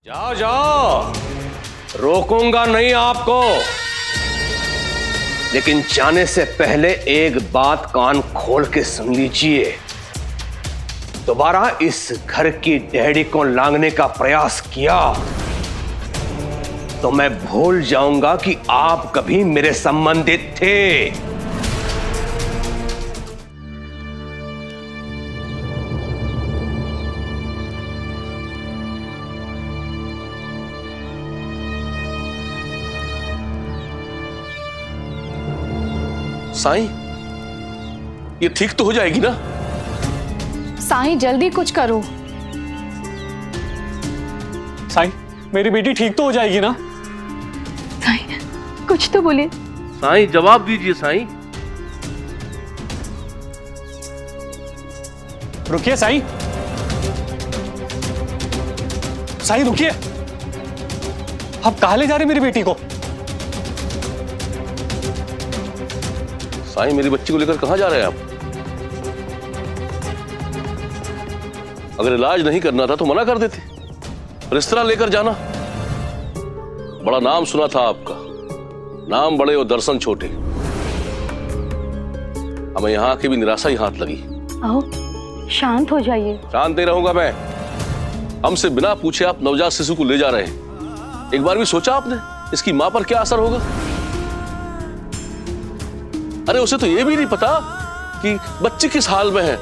जाओ जाओ, रोकूंगा नहीं आपको, लेकिन जाने से पहले एक बात कान खोल के सुन लीजिए। दोबारा इस घर की डेहरी को लांघने का प्रयास किया तो मैं भूल जाऊंगा कि आप कभी मेरे संबंधित थे। साईं, ये ठीक तो हो जाएगी ना? साईं जल्दी कुछ करो। साईं, मेरी बेटी ठीक तो हो जाएगी ना? साईं कुछ तो बोलिए। साईं जवाब दीजिए साईं। रुकिए साईं, साईं रुकिए। आप कहाँ ले जा रहे मेरी बेटी को? साईं, मेरी बच्ची को लेकर कहां जा रहे हैं आप? अगर इलाज नहीं करना था तो मना कर देते, पर इस तरह लेकर जाना। बड़ा नाम सुना था आपका, नाम बड़े और दर्शन छोटे। हमें यहां की भी निराशा ही हाथ लगी। आओ शांत हो जाइए। शांत नहीं रहूंगा मैं। हमसे बिना पूछे आप नवजात शिशु को ले जा रहे हैं। एक बार भी सोचा आपने इसकी मां पर क्या असर होगा? अरे उसे तो यह भी नहीं पता कि बच्ची किस हाल में है।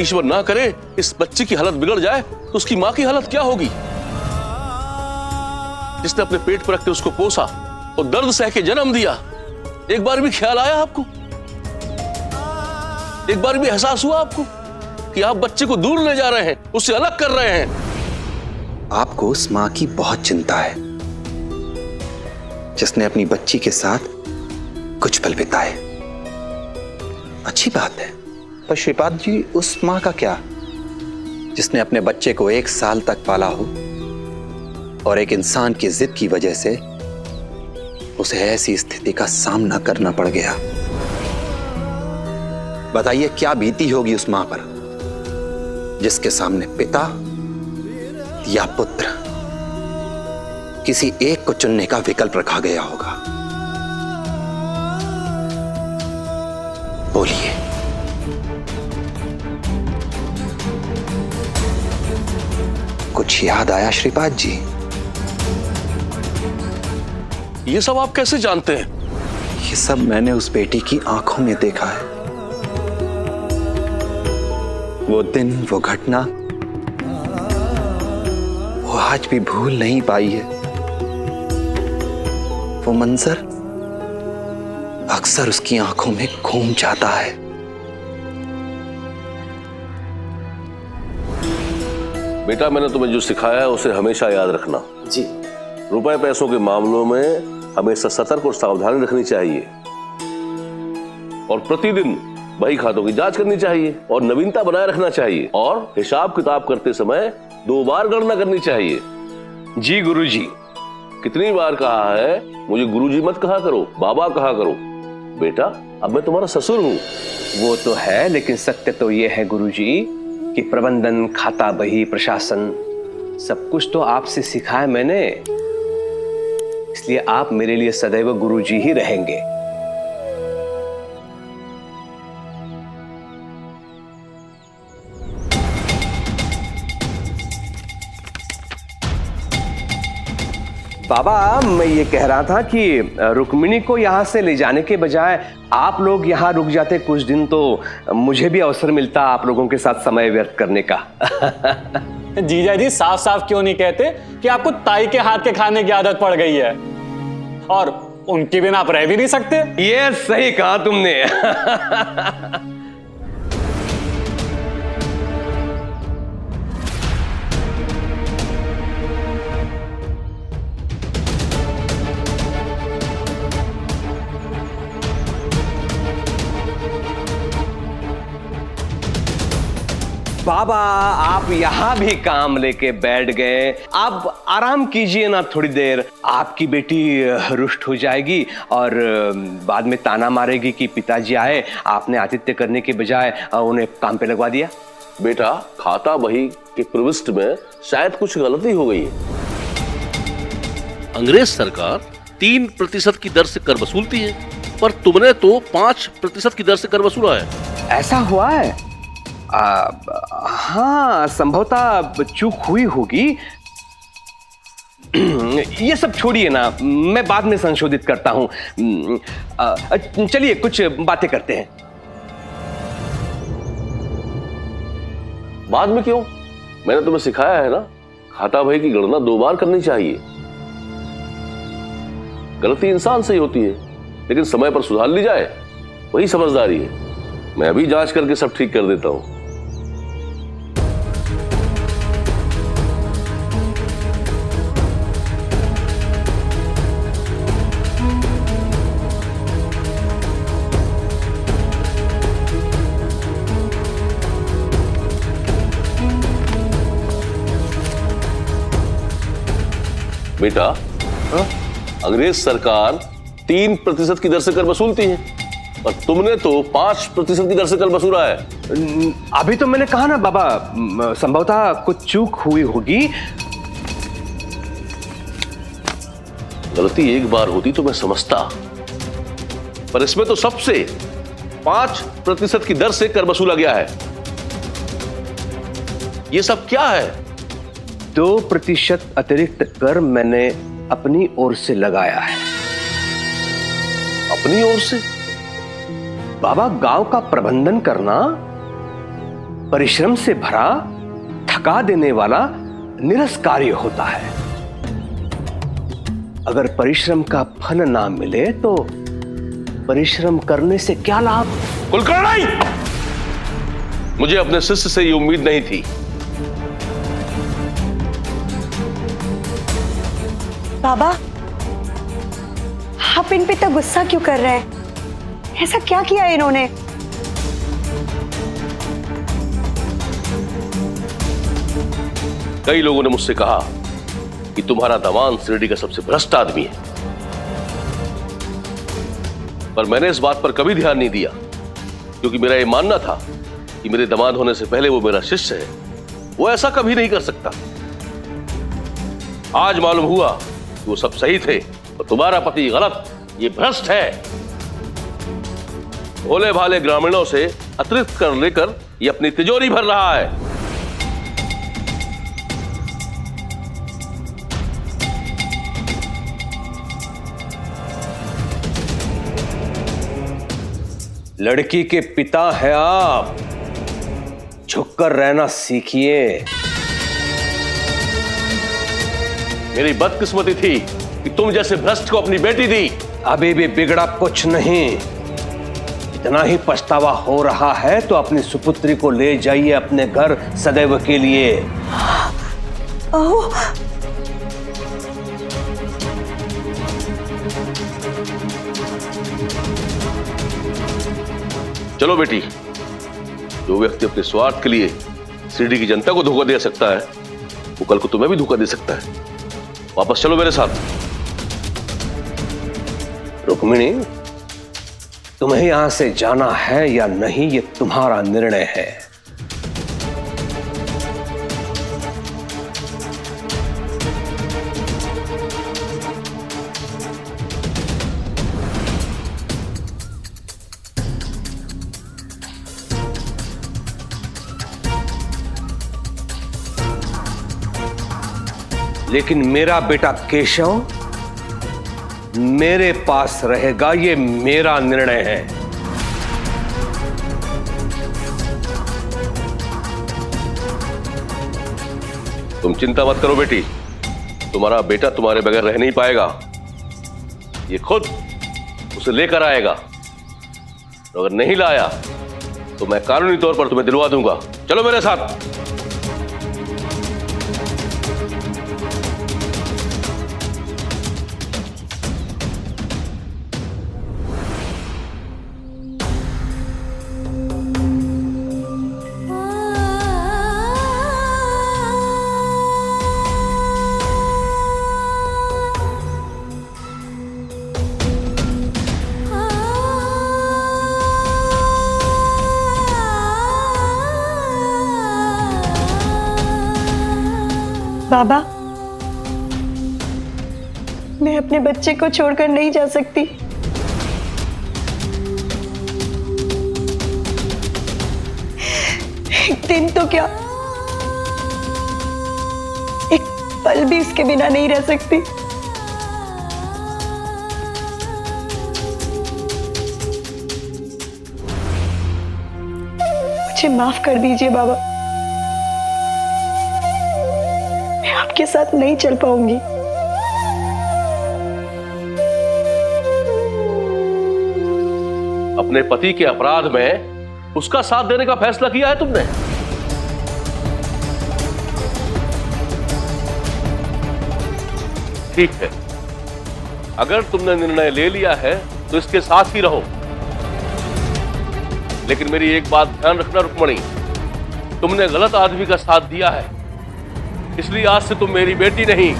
ईश्वर ना करे इस बच्ची की हालत बिगड़ जाए तो उसकी मां की हालत क्या होगी, जिसने अपने पेट पर रख के उसको पोसा और दर्द सह के जन्म दिया। एक बार भी ख्याल आया आपको? एक बार भी एहसास हुआ आपको कि आप बच्चे को दूर ले जा रहे हैं, उससे अलग कर रहे हैं? आपको उस मां की बहुत चिंता है जिसने अपनी बच्ची के साथ कुछ पल बिताए। अच्छी बात है, पर श्रीपाद जी उस मां का क्या जिसने अपने बच्चे को 1 साल तक पाला हो और एक इंसान की जिद की वजह से उसे ऐसी स्थिति का सामना करना पड़ गया। बताइए क्या बीती होगी उस मां पर जिसके सामने पिता या पुत्र, किसी एक को चुनने का विकल्प रखा गया होगा। बोलिए। कुछ याद आया श्रीपाद जी? ये सब आप कैसे जानते हैं? ये सब मैंने उस बेटी की आंखों में देखा है। वो दिन, वो घटना, वो आज भी भूल नहीं पाई है। वो मंजर अक्सर उसकी आंखों में घूम जाता है। बेटा, मैंने तुम्हें जो सिखाया है उसे हमेशा याद रखना। जी। रुपए पैसों के मामलों में हमेशा सतर्क और सावधानी रखनी चाहिए, और प्रतिदिन बही खातों की जांच करनी चाहिए और नवीनता बनाए रखना चाहिए, और हिसाब किताब करते समय 2 बार गणना करनी चाहिए। जी गुरुजी। कितनी बार कहा है मुझे गुरुजी मत कहा करो, बाबा कहा करो। बेटा, अब मैं तुम्हारा ससुर हूं। वो तो है, लेकिन सत्य तो ये है गुरुजी कि प्रबंधन, खाता बही, प्रशासन सब कुछ तो आपसे सीखा है मैंने। इसलिए आप मेरे लिए सदैव गुरुजी ही रहेंगे। बाबा, मैं ये कह रहा था कि रुक्मिणी को यहाँ से ले जाने के बजाय आप लोग यहाँ रुक जाते कुछ दिन तो मुझे भी अवसर मिलता आप लोगों के साथ समय व्यर्थ करने का। जीजा जी साफ साफ क्यों नहीं कहते कि आपको ताई के हाथ के खाने की आदत पड़ गई है और उनके बिना आप रह भी नहीं सकते? ये सही कहा तुमने। बाबा, आप यहाँ भी काम लेके बैठ गए। आप आराम कीजिए ना थोड़ी देर। आपकी बेटी रुष्ट हो जाएगी और बाद में ताना मारेगी कि पिताजी आए, आपने आतिथ्य करने के बजाय उन्हें काम पे लगवा दिया। बेटा, खाता बही के प्रविष्ट में शायद कुछ गलती हो गई है। अंग्रेज सरकार 3% की दर से कर वसूलती है, पर तुमने तो 5% की दर से कर वसूला है। ऐसा हुआ है? हाँ, संभवतः चूक हुई होगी। ये सब छोड़िए ना, मैं बाद में संशोधित करता हूं। चलिए कुछ बातें करते हैं। बाद में क्यों? मैंने तुम्हें सिखाया है ना, खाता बही की गणना 2 बार करनी चाहिए। गलती इंसान से ही होती है, लेकिन समय पर सुधार ली जाए वही समझदारी है। मैं अभी जांच करके सब ठीक कर देता हूं। बेटा, अंग्रेज सरकार 3% की दर से कर वसूलती है, और तुमने तो 5% की दर से कर वसूला है। अभी तो मैंने कहा ना बाबा, संभवतः कुछ चूक हुई होगी। गलती एक बार होती तो मैं समझता, पर इसमें तो सबसे 5% की दर से कर वसूला गया है। ये सब क्या है? 2% अतिरिक्त कर मैंने अपनी ओर से लगाया है। अपनी ओर से? बाबा, गांव का प्रबंधन करना परिश्रम से भरा, थका देने वाला निरस कार्य होता है। अगर परिश्रम का फल ना मिले तो परिश्रम करने से क्या लाभ? कुलकर्णी, मुझे अपने शिष्य से ये उम्मीद नहीं थी। बाबा, आप इन पे इतना गुस्सा क्यों कर रहे हैं? ऐसा क्या किया इन्होंने? कई लोगों ने मुझसे कहा कि तुम्हारा दामाद शिरडी का सबसे भ्रष्ट आदमी है, पर मैंने इस बात पर कभी ध्यान नहीं दिया, क्योंकि मेरा यह मानना था कि मेरे दामाद होने से पहले वो मेरा शिष्य है, वो ऐसा कभी नहीं कर सकता। आज मालूम हुआ कि वो सब सही थे और तुम्हारा पति गलत, ये भ्रष्ट है। भोले भाले ग्रामीणों से अतिरिक्त कर लेकर ये अपनी तिजोरी भर रहा है। लड़की के पिता है आप, झुककर रहना सीखिए। मेरी बदकिस्मती थी कि तुम जैसे भ्रष्ट को अपनी बेटी दी। अभी भी बिगड़ा कुछ नहीं, इतना ही पछतावा हो रहा है तो अपनी सुपुत्री को ले जाइए अपने घर सदैव के लिए। ओह, चलो बेटी, जो व्यक्ति अपने स्वार्थ के लिए शिरडी की जनता को धोखा दे सकता है, वो कल को तुम्हें भी धोखा दे सकता है। वापस चलो मेरे साथ। रुक्मिणी, तुम्हें यहां से जाना है या नहीं, ये तुम्हारा निर्णय है। लेकिन मेरा बेटा केशव मेरे पास रहेगा, ये मेरा निर्णय है। तुम चिंता मत करो बेटी, तुम्हारा बेटा तुम्हारे बगैर रह नहीं पाएगा। ये खुद उसे लेकर आएगा, तो अगर नहीं लाया तो मैं कानूनी तौर पर तुम्हें दिलवा दूंगा। चलो मेरे साथ। बाबा, मैं अपने बच्चे को छोड़कर नहीं जा सकती। एक दिन तो क्या, एक पल भी इसके बिना नहीं रह सकती। मुझे माफ कर दीजिए बाबा, मैं आपके साथ नहीं चल पाऊंगी। अपने पति के अपराध में उसका साथ देने का फैसला किया है तुमने। ठीक है, अगर तुमने निर्णय ले लिया है तो इसके साथ ही रहो। लेकिन मेरी एक बात ध्यान रखना रुक्मणी, तुमने गलत आदमी का साथ दिया है, इसलिए आज से तुम मेरी बेटी नहीं।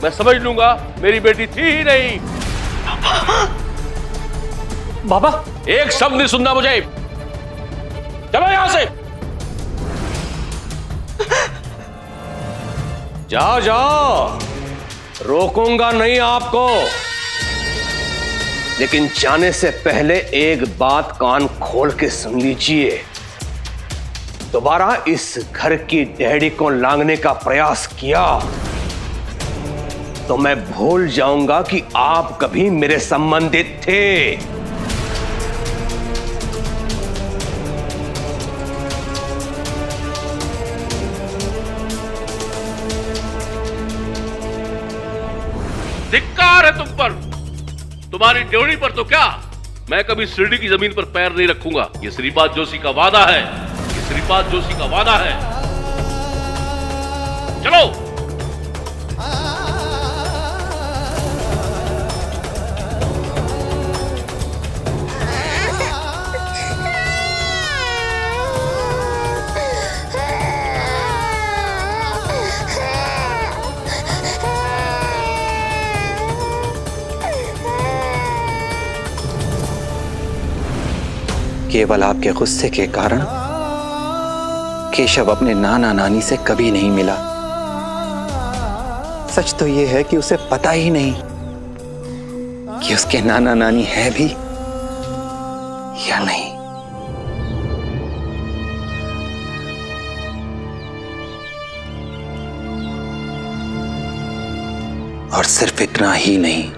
मैं समझ लूंगा मेरी बेटी थी ही नहीं। बाबा, एक शब्द नहीं सुनना मुझे। चलो यहां से। जाओ जाओ, रोकूंगा नहीं आपको, लेकिन जाने से पहले एक बात कान खोल के सुन लीजिए। दोबारा इस घर की डैडी को लांघने का प्रयास किया तो मैं भूल जाऊंगा कि आप कभी मेरे संबंधित थे। धिक्कार है तुम पर, तुम्हारी ड्योढ़ी पर तो क्या, मैं कभी शिरडी की जमीन पर पैर नहीं रखूंगा। ये श्रीपाद जोशी का वादा है, ये श्रीपाद जोशी का वादा है। चलो। केवल आपके गुस्से के कारण केशव अपने नाना नानी से कभी नहीं मिला। सच तो यह है कि उसे पता ही नहीं कि उसके नाना नानी है भी या नहीं। और सिर्फ इतना ही नहीं,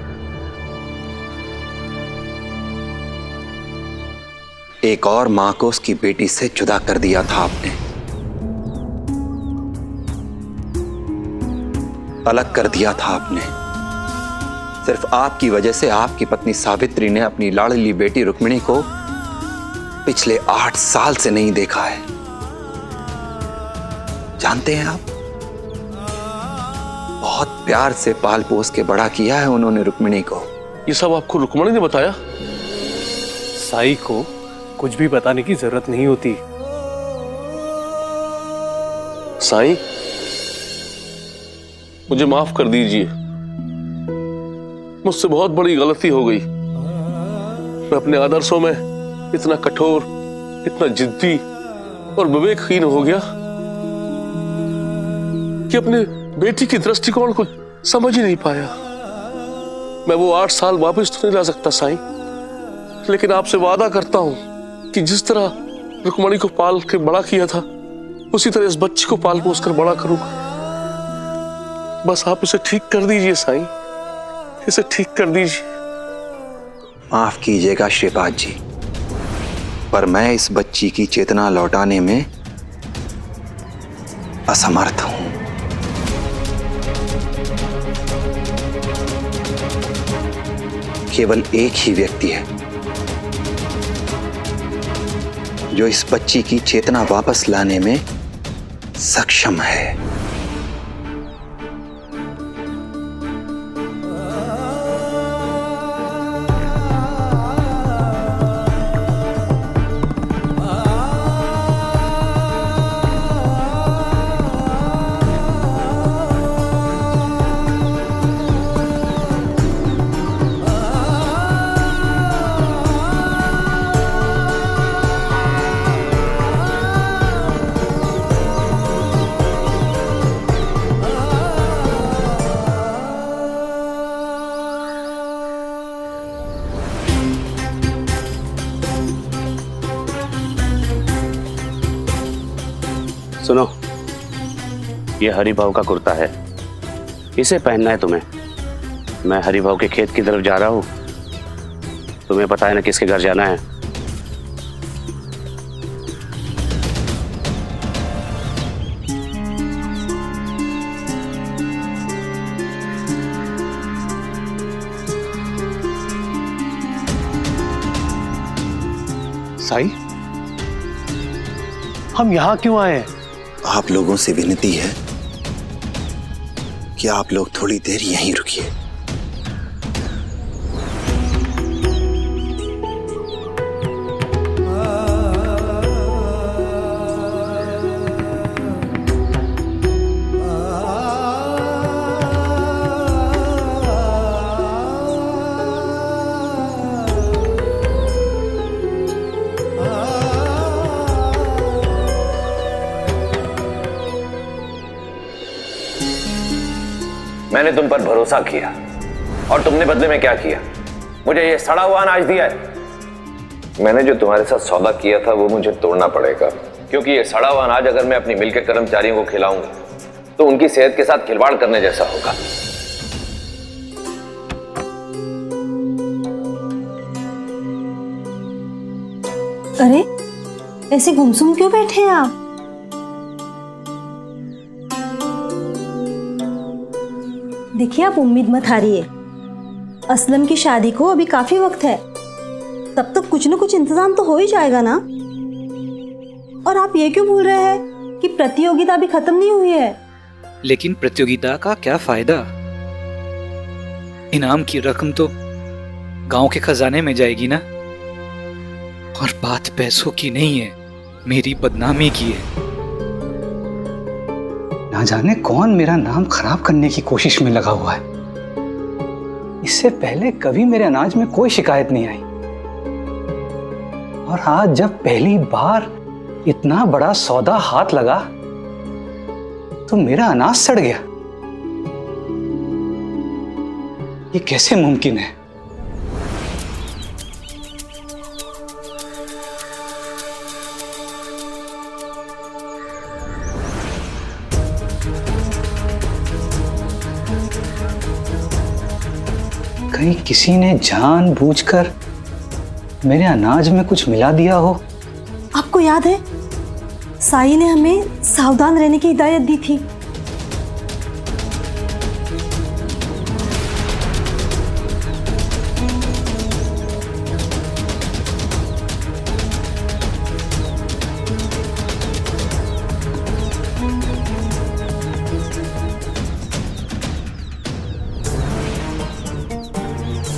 एक और मां को उसकी बेटी से जुदा कर दिया था आपने, अलग कर दिया था आपने। सिर्फ आपकी वजह से आपकी पत्नी सावित्री ने अपनी लाडली बेटी रुक्मिणी को पिछले 8 साल से नहीं देखा है। जानते हैं आप, बहुत प्यार से पाल पोस के बड़ा किया है उन्होंने रुक्मिणी को। ये सब आपको रुक्मणी ने बताया? साई को कुछ भी बताने की जरूरत नहीं होती। साईं, मुझे माफ कर दीजिए, मुझसे बहुत बड़ी गलती हो गई। मैं अपने आदर्शों में इतना कठोर, इतना जिद्दी और विवेकहीन हो गया कि अपने बेटी की दृष्टिकोण को समझ ही नहीं पाया। मैं वो 8 साल वापस तो नहीं ला सकता साईं, लेकिन आपसे वादा करता हूं कि जिस तरह रुक्मणी को पाल के बड़ा किया था, उसी तरह इस बच्ची को पाल पोस कर बड़ा करूंगा। बस आप इसे ठीक कर दीजिए साईं, इसे ठीक कर दीजिए। माफ कीजिएगा श्रीपाद जी, पर मैं इस बच्ची की चेतना लौटाने में असमर्थ हूं। केवल एक ही व्यक्ति है जो इस बच्ची की चेतना वापस लाने में सक्षम है। सुनो, ये हरिभाव का कुर्ता है, इसे पहनना है तुम्हें। मैं हरिभाव के खेत की तरफ जा रहा हूँ, तुम्हें पता है ना किसके घर जाना है। साई, हम यहां क्यों आए हैं? आप लोगों से विनती है कि आप लोग थोड़ी देर यहीं रुकिए। मैंने तुम पर भरोसा किया और तुमने बदले में क्या किया? मुझे ये सड़ा हुआ अनाज दिया है। मैंने जो तुम्हारे साथ सौदा किया था वो मुझे तोड़ना पड़ेगा, क्योंकि ये सड़ा हुआ अनाज अगर मैं अपनी मिल के कर्मचारियों को खिलाऊंगा तो उनकी सेहत के साथ खिलवाड़ करने जैसा होगा। अरे ऐसे गुमसुम क्यों बैठे हैं आप? देखिए, आप उम्मीद मत हारिए। असलम की शादी को अभी काफी वक्त है, तब तक कुछ न कुछ इंतजाम तो हो ही जाएगा ना। और आप ये क्यों भूल रहे हैं कि प्रतियोगिता अभी खत्म नहीं हुई है। लेकिन प्रतियोगिता का क्या फायदा? इनाम की रकम तो गांव के खजाने में जाएगी ना। और बात पैसों की नहीं है, मेरी बदनामी की है। ना जाने कौन मेरा नाम खराब करने की कोशिश में लगा हुआ है। इससे पहले कभी मेरे अनाज में कोई शिकायत नहीं आई, और आज जब पहली बार इतना बड़ा सौदा हाथ लगा तो मेरा अनाज सड़ गया। ये कैसे मुमकिन है? कहीं किसी ने जानबूझकर मेरे अनाज में कुछ मिला दिया हो। आपको याद है, साई ने हमें सावधान रहने की हिदायत दी थी।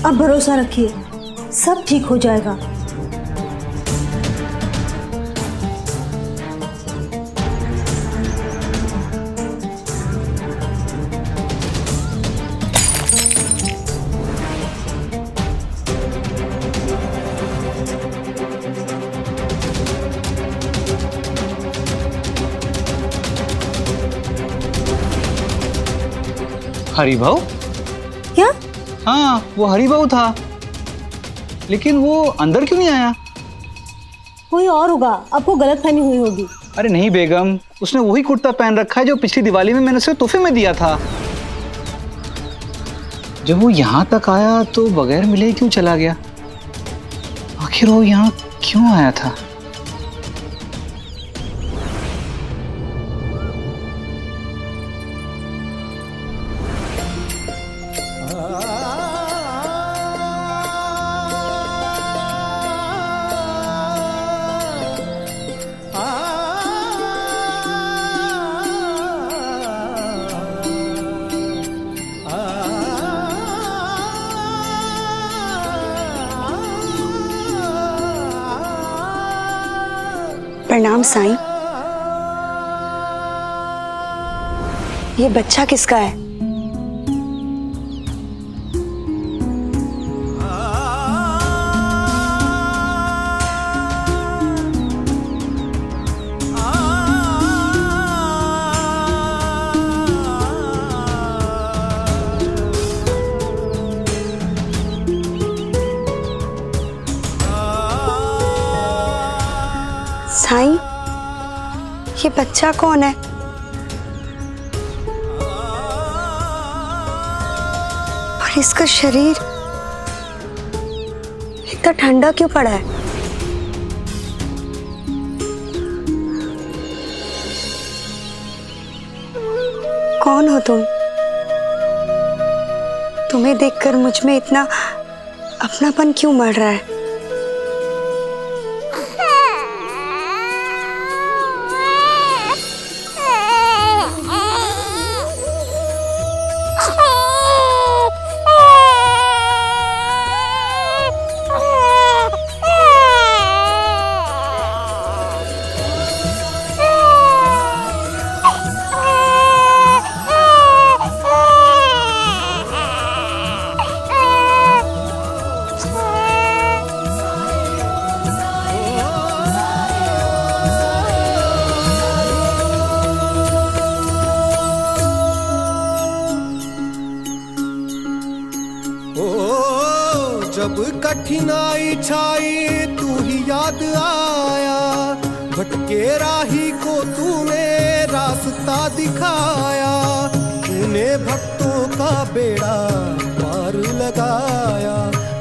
अब भरोसा रखिए, सब ठीक हो जाएगा। हरिभाव? क्या? हाँ, वो हरिभाव था, लेकिन वो अंदर क्यों नहीं आया? कोई और होगा, आपको गलतफहमी हुई होगी। अरे नहीं बेगम, उसने वही कुर्ता पहन रखा है जो पिछली दिवाली में मैंने उसे तोहफे में दिया था। जब वो यहाँ तक आया तो बगैर मिले क्यों चला गया? आखिर वो यहाँ क्यों आया था? प्रणाम साईं। ये बच्चा किसका है? साईं, ये बच्चा कौन है? और इसका शरीर इतना ठंडा क्यों पड़ा है? कौन हो तुम? तुम्हें देखकर मुझ में इतना अपनापन क्यों मर रहा है? जब कठिनाई छाई तू ही याद आया, भटके राही को तूने रास्ता दिखाया, तूने भक्तों का बेड़ा पार लगाया,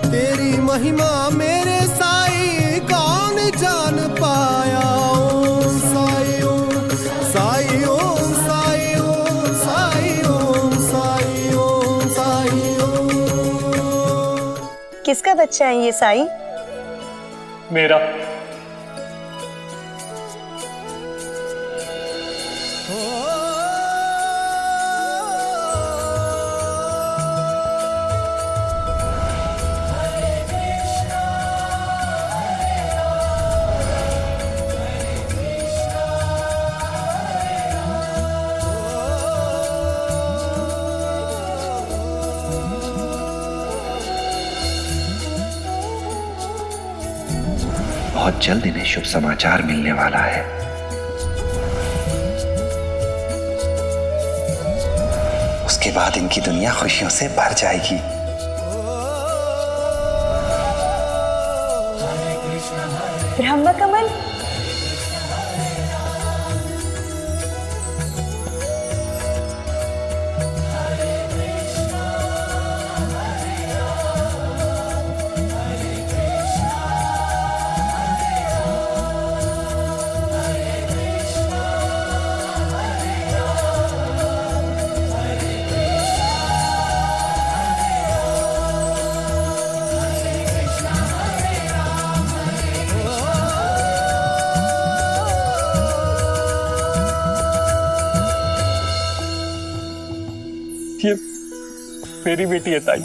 तेरी महिमा मेरे साईं कौन जान पाया। ओम साई ओम साई ओम साई ओम साई ओम साई ओम साई ओम। किसका बच्चा है ये साईं? मेरा। बहुत जल्द इन्हें शुभ समाचार मिलने वाला है। उसके बाद इनकी दुनिया खुशियों से भर जाएगी। ब्रह्म कमल, ये मेरी बेटी है ताई।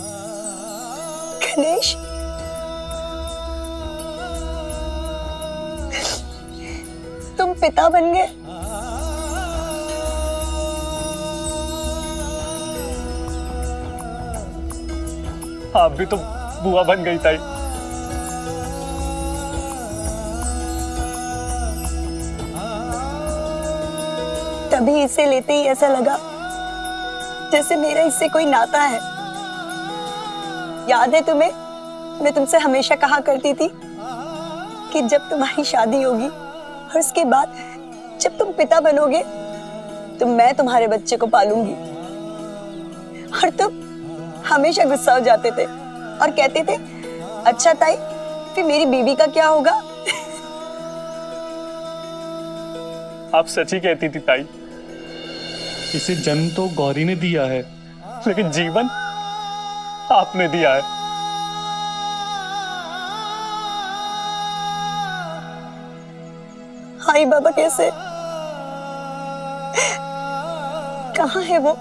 गणेश, तुम पिता बन गए। आप भी तो बुआ बन गई ताई। तभी इसे लेते ही ऐसा लगा जैसे मेरा इससे कोई नाता है। याद है तुम्हें, मैं तुमसे हमेशा कहा करती थी कि जब तुम्हारी शादी होगी और उसके बाद जब तुम पिता बनोगे तो मैं तुम्हारे बच्चे को पालूंगी। और तुम हमेशा गुस्सा हो जाते थे और कहते थे, अच्छा ताई, फिर मेरी बीवी का क्या होगा? आप सच ही कहती थी ताई। इसे जन्म तो गौरी ने दिया है, लेकिन जीवन आपने दिया है। हाय बाबा कैसे? कहाँ है वो?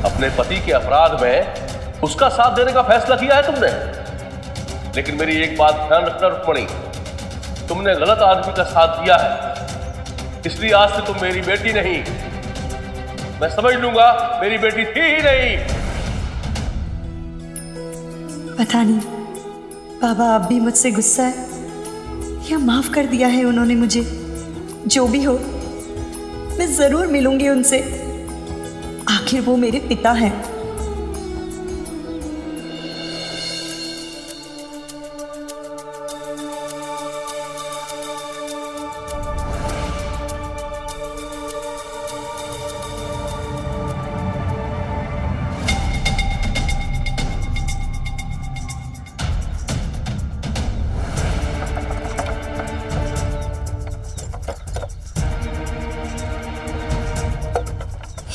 अपने पति के अपराध में उसका साथ देने का फैसला किया है तुमने। लेकिन मेरी एक बात ध्यान रखना रुक्मणी, तुमने गलत आदमी का साथ दिया है, इसलिए आज से तुम मेरी बेटी नहीं। मैं समझ लूंगा मेरी बेटी थी ही नहीं। पता नहीं बाबा अब भी मुझसे गुस्सा है या माफ कर दिया है उन्होंने मुझे। जो भी हो, मैं जरूर मिलूंगी उनसे। आखिर वो मेरे पिता हैं।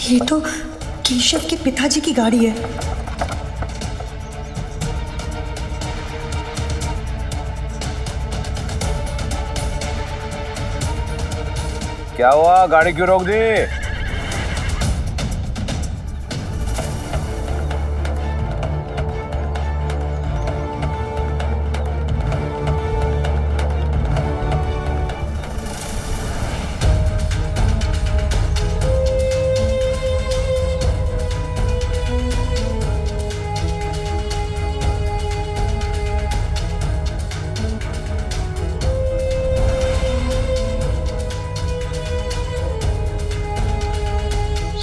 ये तो केशव के पिताजी की गाड़ी है। क्या हुआ, गाड़ी क्यों रोक दी?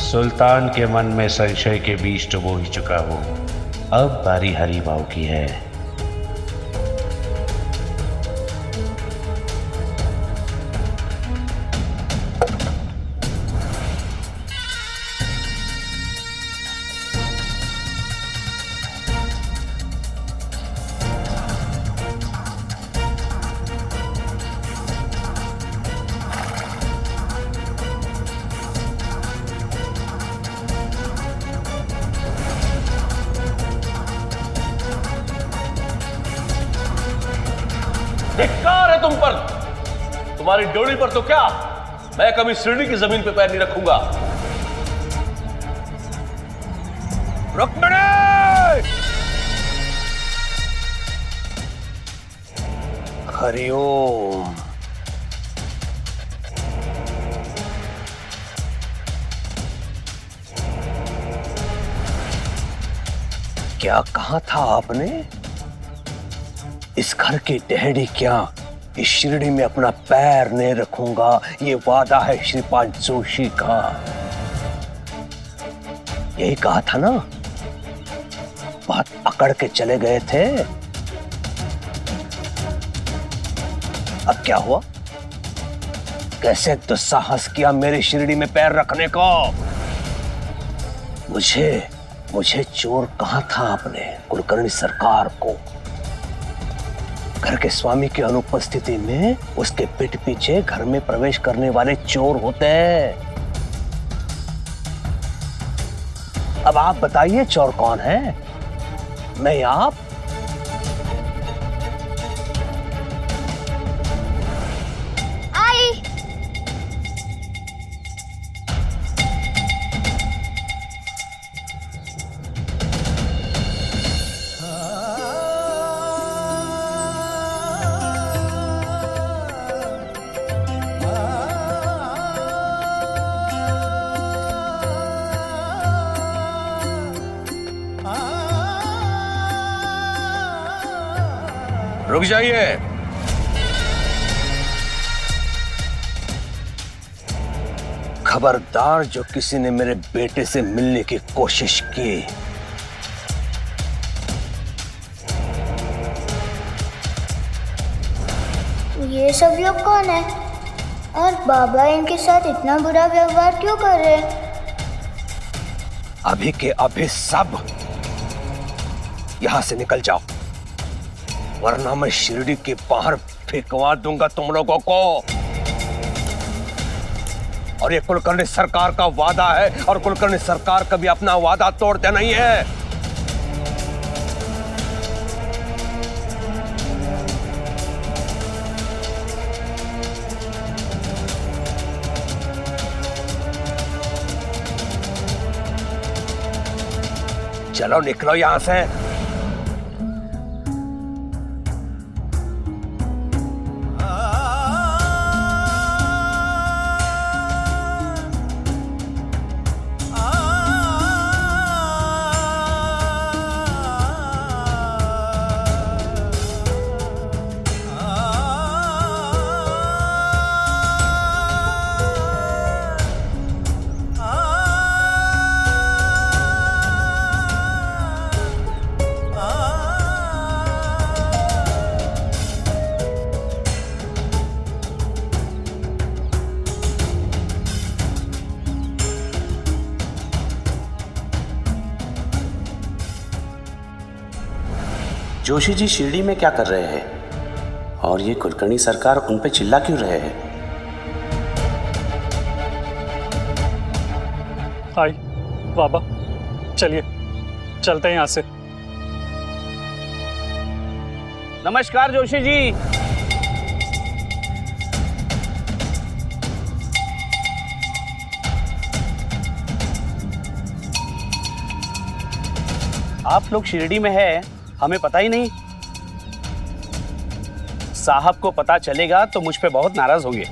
सुल्तान के मन में संशय के बीज तो बो ही चुका हूं। अब बारी हरि भाव की है। धिक्कार है तुम पर, तुम्हारी ड्योढ़ी पर तो क्या, मैं कभी शिरडी की जमीन पे पैर नहीं रखूंगा। रुक्मिणी! हरिओम। क्या कहा था आपने? इस घर की टहडी क्या इस शिरडी में अपना पैर नहीं रखूंगा, ये वादा है श्रीपाद जोशी का। यही कहा था ना? बात अकड़ के चले गए थे। अब क्या हुआ? कैसे दुस्साहस किया मेरी शिरडी में पैर रखने को? मुझे चोर कहा था आपने? कुलकर्णी सरकार को। घर के स्वामी की अनुपस्थिति में उसके पीठ पीछे घर में प्रवेश करने वाले चोर होते हैं। अब आप बताइए चोर कौन है? मैं या आप? रुक जाइए। खबरदार जो किसी ने मेरे बेटे से मिलने की कोशिश की। ये सब लोग कौन है और बाबा इनके साथ इतना बुरा व्यवहार क्यों कर रहे हैं? अभी के अभी सब यहां से निकल जाओ, वरना मैं शिरडी के बाहर फेंकवा दूंगा तुम लोगों को। और ये कुलकर्णी सरकार का वादा है, और कुलकर्णी सरकार कभी अपना वादा तोड़ते नहीं है। चलो निकलो यहां से। जोशी जी शिरडी में क्या कर रहे हैं और ये कुलकर्णी सरकार उन पे चिल्ला क्यों रहे हैं? आई बाबा, चलिए चलते हैं यहाँ से। नमस्कार जोशी जी। आप लोग शिरडी में हैं, हमें पता ही नहीं। साहब को पता चलेगा तो मुझ पे बहुत नाराज होंगे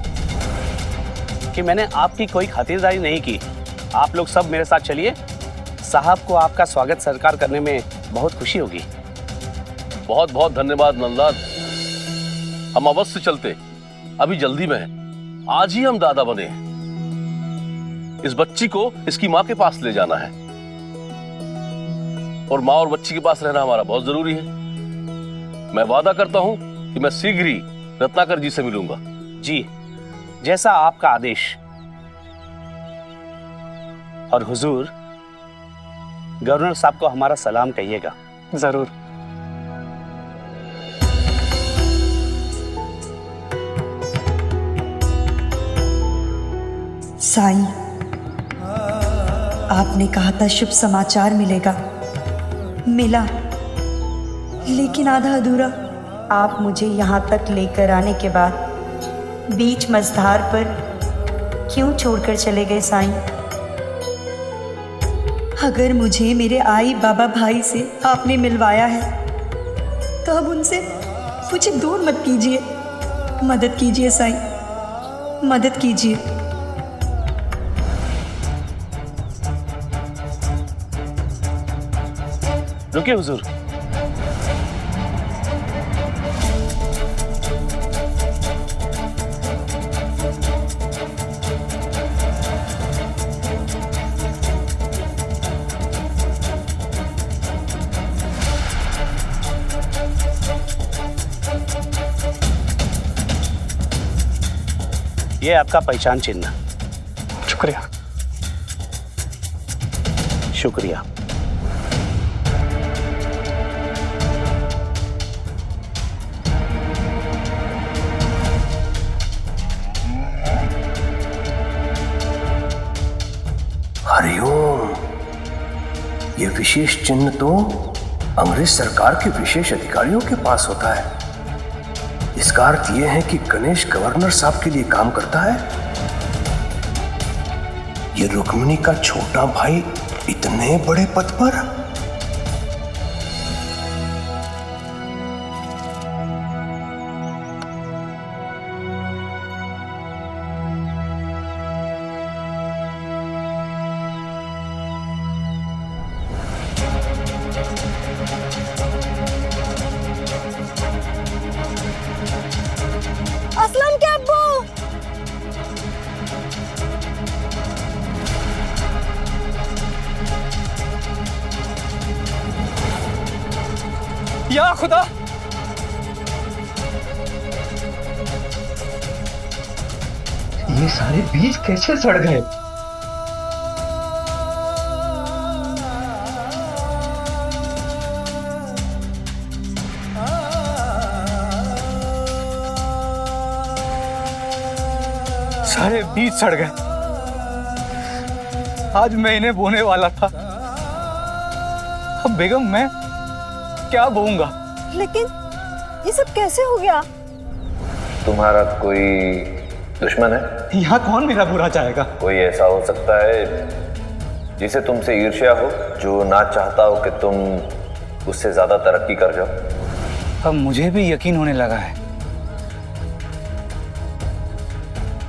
कि मैंने आपकी कोई खातिरदारी नहीं की। आप लोग सब मेरे साथ चलिए, साहब को आपका स्वागत सत्कार करने में बहुत खुशी होगी। बहुत बहुत धन्यवाद नंदलाल, हम अवश्य चलते, अभी जल्दी में है। आज ही हम दादा बने। इस बच्ची को इसकी माँ के पास ले जाना है और माँ और बच्ची के पास रहना हमारा बहुत जरूरी है। मैं वादा करता हूं कि मैं शीघ्र ही रत्नाकर जी से मिलूंगा। जी, जैसा आपका आदेश। और हुजूर, गवर्नर साहब को हमारा सलाम कहिएगा। जरूर। साईं, आपने कहा था शुभ समाचार मिलेगा, मिला, लेकिन आधा अधूरा। आप मुझे यहाँ तक लेकर आने के बाद बीच मझधार पर क्यों छोड़कर चले गए साईं? अगर मुझे मेरे आई बाबा भाई से आपने मिलवाया है तो अब उनसे मुझे दूर मत कीजिए। मदद कीजिए साईं, मदद कीजिए। रुकिए हुजूर। ये आपका पहचान चिन्ह। शुक्रिया। शुक्रिया। हरिओम। ये विशेष चिन्ह तो अंग्रेज सरकार के विशेष अधिकारियों के पास होता है। इसका अर्थ यह है कि गणेश गवर्नर साहब के लिए काम करता है। ये रुक्मिणी का छोटा भाई इतने बड़े पद पर। असलम के अब्बू। या खुदा, ये सारे बीज कैसे सड़ गए? सारे बीज सड़ गए। आज मैं इन्हें बोने वाला था, अब बेगम मैं क्या बोऊंगा? लेकिन ये सब कैसे हो गया? तुम्हारा कोई दुश्मन है? यहाँ कौन मेरा बुरा चाहेगा? कोई ऐसा हो सकता है जिसे तुमसे ईर्ष्या हो, जो ना चाहता हो कि तुम उससे ज्यादा तरक्की कर जाओ। अब मुझे भी यकीन होने लगा है,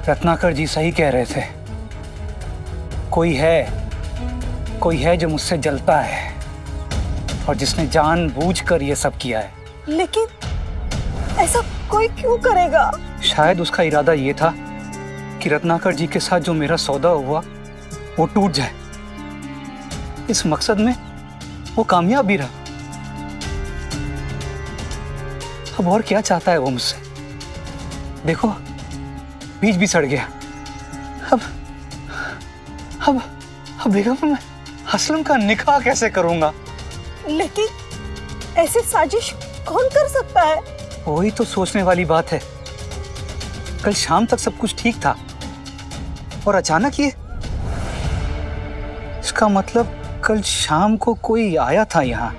रत्नाकर जी सही कह रहे थे। कोई है जो मुझसे जलता है और जिसने जानबूझकर ये सब किया है। लेकिन ऐसा कोई क्यों करेगा? शायद उसका इरादा ये था कि रत्नाकर जी के साथ जो मेरा सौदा हुआ वो टूट जाए। इस मकसद में वो कामयाब भी रहा। अब और क्या चाहता है वो मुझसे? देखो, बीज भी सड़ गया। अब बेगम, मैं असलम का निकाह कैसे करूंगा? लेकिन ऐसी साजिश कौन कर सकता है? वही तो सोचने वाली बात है। कल शाम तक सब कुछ ठीक था और अचानक ये। इसका मतलब कल शाम को कोई आया था यहाँ।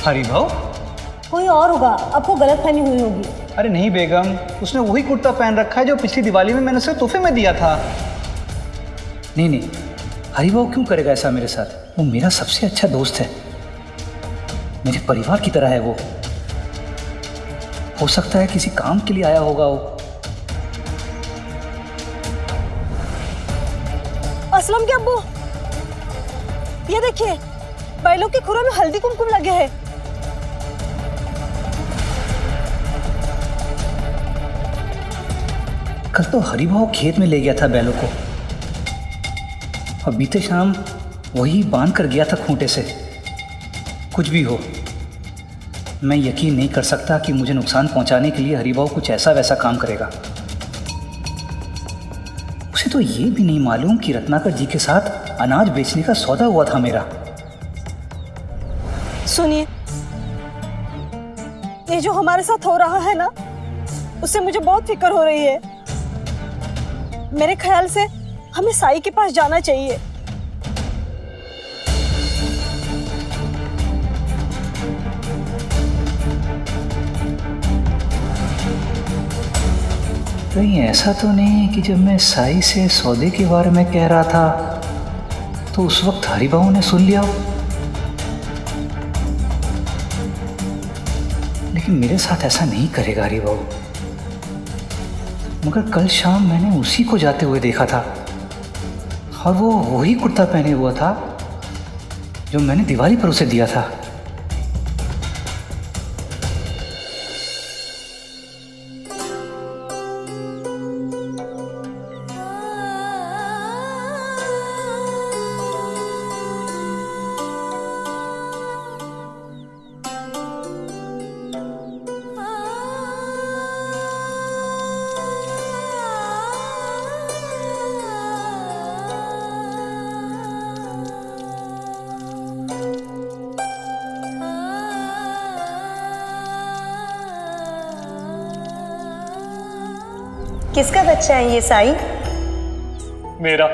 हरी भाव, कोई और होगा, आपको गलतफहमी हुई होगी। अरे नहीं बेगम, उसने वही कुर्ता पहन रखा है जो पिछली दिवाली में मैंने उसे तोहफे में दिया था। नहीं, हरिभाव क्यों करेगा ऐसा मेरे साथ? वो मेरा सबसे अच्छा दोस्त है, मेरे परिवार की तरह है वो। हो सकता है किसी काम के लिए आया होगा वो। असलम के अब्बू, ये देखिए, बैलों के खुरों में हल्दी कुमकुम लगे हैं। कल तो हरिभाव खेत में ले गया था बैलों को और बीते शाम वही बांध कर गया था खूंटे से। कुछ भी हो, मैं यकीन नहीं कर सकता कि मुझे नुकसान पहुंचाने के लिए हरिभाव कुछ ऐसा वैसा काम करेगा। उसे तो ये भी नहीं मालूम कि रत्नाकर जी के साथ अनाज बेचने का सौदा हुआ था मेरा। सुनिए, ये जो हमारे साथ हो रहा है ना, उससे मुझे बहुत फिक्र हो रही है। मेरे ख्याल से हमें साई के पास जाना चाहिए। कहीं ऐसा तो नहीं कि जब मैं साई से सौदे के बारे में कह रहा था तो उस वक्त हरिभाव ने सुन लिया हो? लेकिन मेरे साथ ऐसा नहीं करेगा हरिभाव। मगर कल शाम मैंने उसी को जाते हुए देखा था और वो वही कुर्ता पहने हुआ था जो मैंने दिवाली पर उसे दिया था। किसका बच्चा है ये साई? मेरा।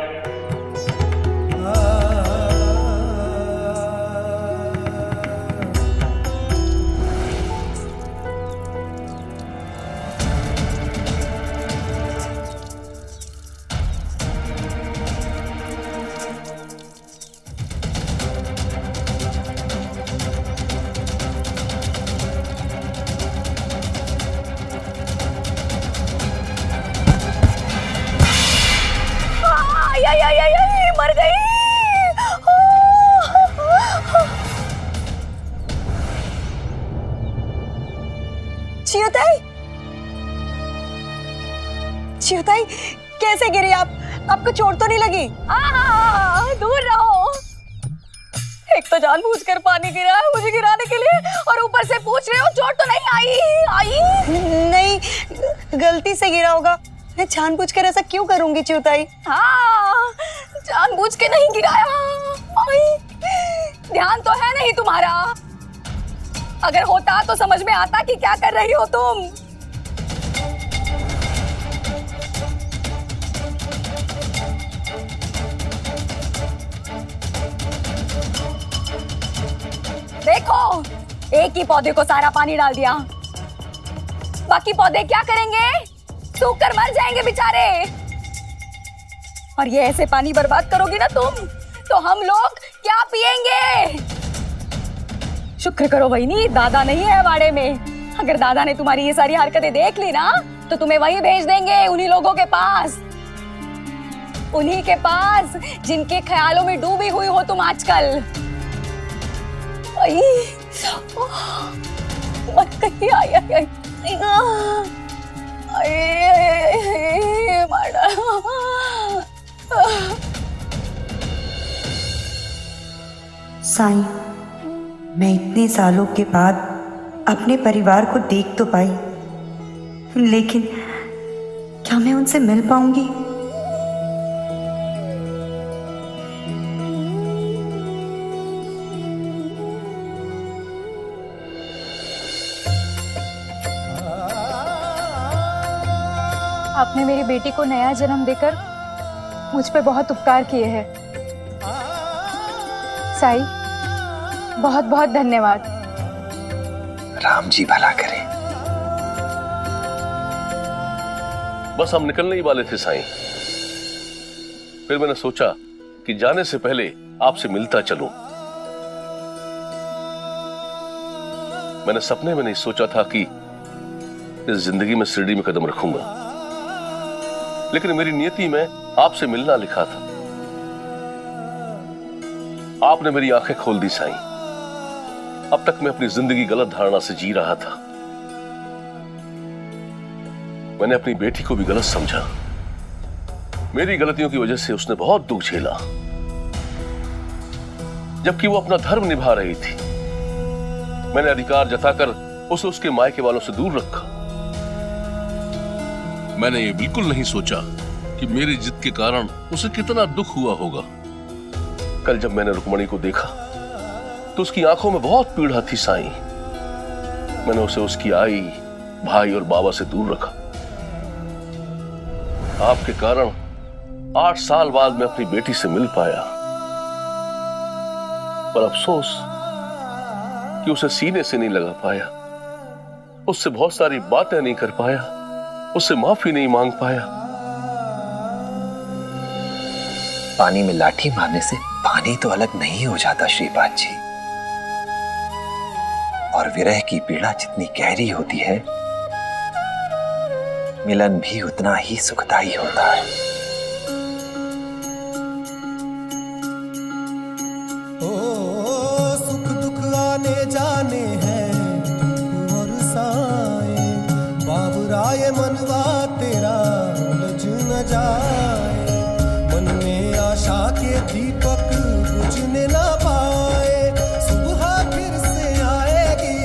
मर गई। चियोताई, चियोताई कैसे गिरी आप? आपको चोट तो नहीं लगी? दूर रहो। एक तो जानबूझकर पानी गिरा है मुझे गिराने के लिए और ऊपर से पूछ रहे हो चोट तो नहीं आई? नहीं, गलती से गिरा होगा। मैं जानबूझकर ऐसा क्यों करूंगी चियोताई? हाँ, जानबूझ के नहीं गिराया। ध्यान तो है नहीं तुम्हारा। अगर होता तो समझ में आता कि क्या कर रही हो तुम। देखो, एक ही पौधे को सारा पानी डाल दिया। बाकी पौधे क्या करेंगे? सूख कर मर जाएंगे बेचारे। और ये ऐसे पानी बर्बाद करोगी ना तुम, तो हम लोग क्या पिएंगे? शुक्र करो वहीनी, दादा नहीं है वाड़े में। अगर दादा ने तुम्हारी ये सारी हरकतें देख ली ना, तो तुम्हें वहीं भेज देंगे, उन्हीं लोगों के पास, उन्हीं के पास जिनके ख्यालों में डूबी हुई हो तुम आजकल। मत कहिए, आई आई आई माड़ा। साईं, मैं इतने सालों के बाद अपने परिवार को देख तो पाई, लेकिन क्या मैं उनसे मिल पाऊंगी? आपने मेरी बेटी को नया जन्म देकर मुझ पे बहुत उपकार किए हैं साई, बहुत बहुत धन्यवाद। राम जी भला करे। बस हम निकलने ही वाले थे साईं, फिर मैंने सोचा कि जाने से पहले आपसे मिलता चलूं। मैंने सपने में नहीं सोचा था कि इस जिंदगी में शिरडी में कदम रखूंगा, लेकिन मेरी नियति में आपसे मिलना लिखा था। आपने मेरी आंखें खोल दी साईं। अब तक मैं अपनी जिंदगी गलत धारणा से जी रहा था। मैंने अपनी बेटी को भी गलत समझा। मेरी गलतियों की वजह से उसने बहुत दुख झेला, जबकि वो अपना धर्म निभा रही थी। मैंने अधिकार जताकर उसे उसके मायके वालों से दूर रखा। मैंने ये बिल्कुल नहीं सोचा कि मेरी जिद के कारण उसे कितना दुख हुआ होगा। कल जब मैंने रुक्मणी को देखा तो उसकी आंखों में बहुत पीड़ा थी साईं। मैंने उसे उसकी आई, भाई और बाबा से दूर रखा। आपके कारण 8 साल बाद मैं अपनी बेटी से मिल पाया, पर अफसोस कि उसे सीने से नहीं लगा पाया, उससे बहुत सारी बातें नहीं कर पाया, उससे माफी नहीं मांग पाया। पानी में लाठी मारने से पानी तो अलग नहीं हो जाता श्रीपाद जी, और विरह की पीड़ा जितनी गहरी होती है, मिलन भी उतना ही सुखदायी होता है। ओ सुख दुख आने जाने हैं और साए, बाबुराए मनवा तेरा लज न जाए। मन में आशा के दीपक बुझने ना पाए, सुबह फिर से आएगी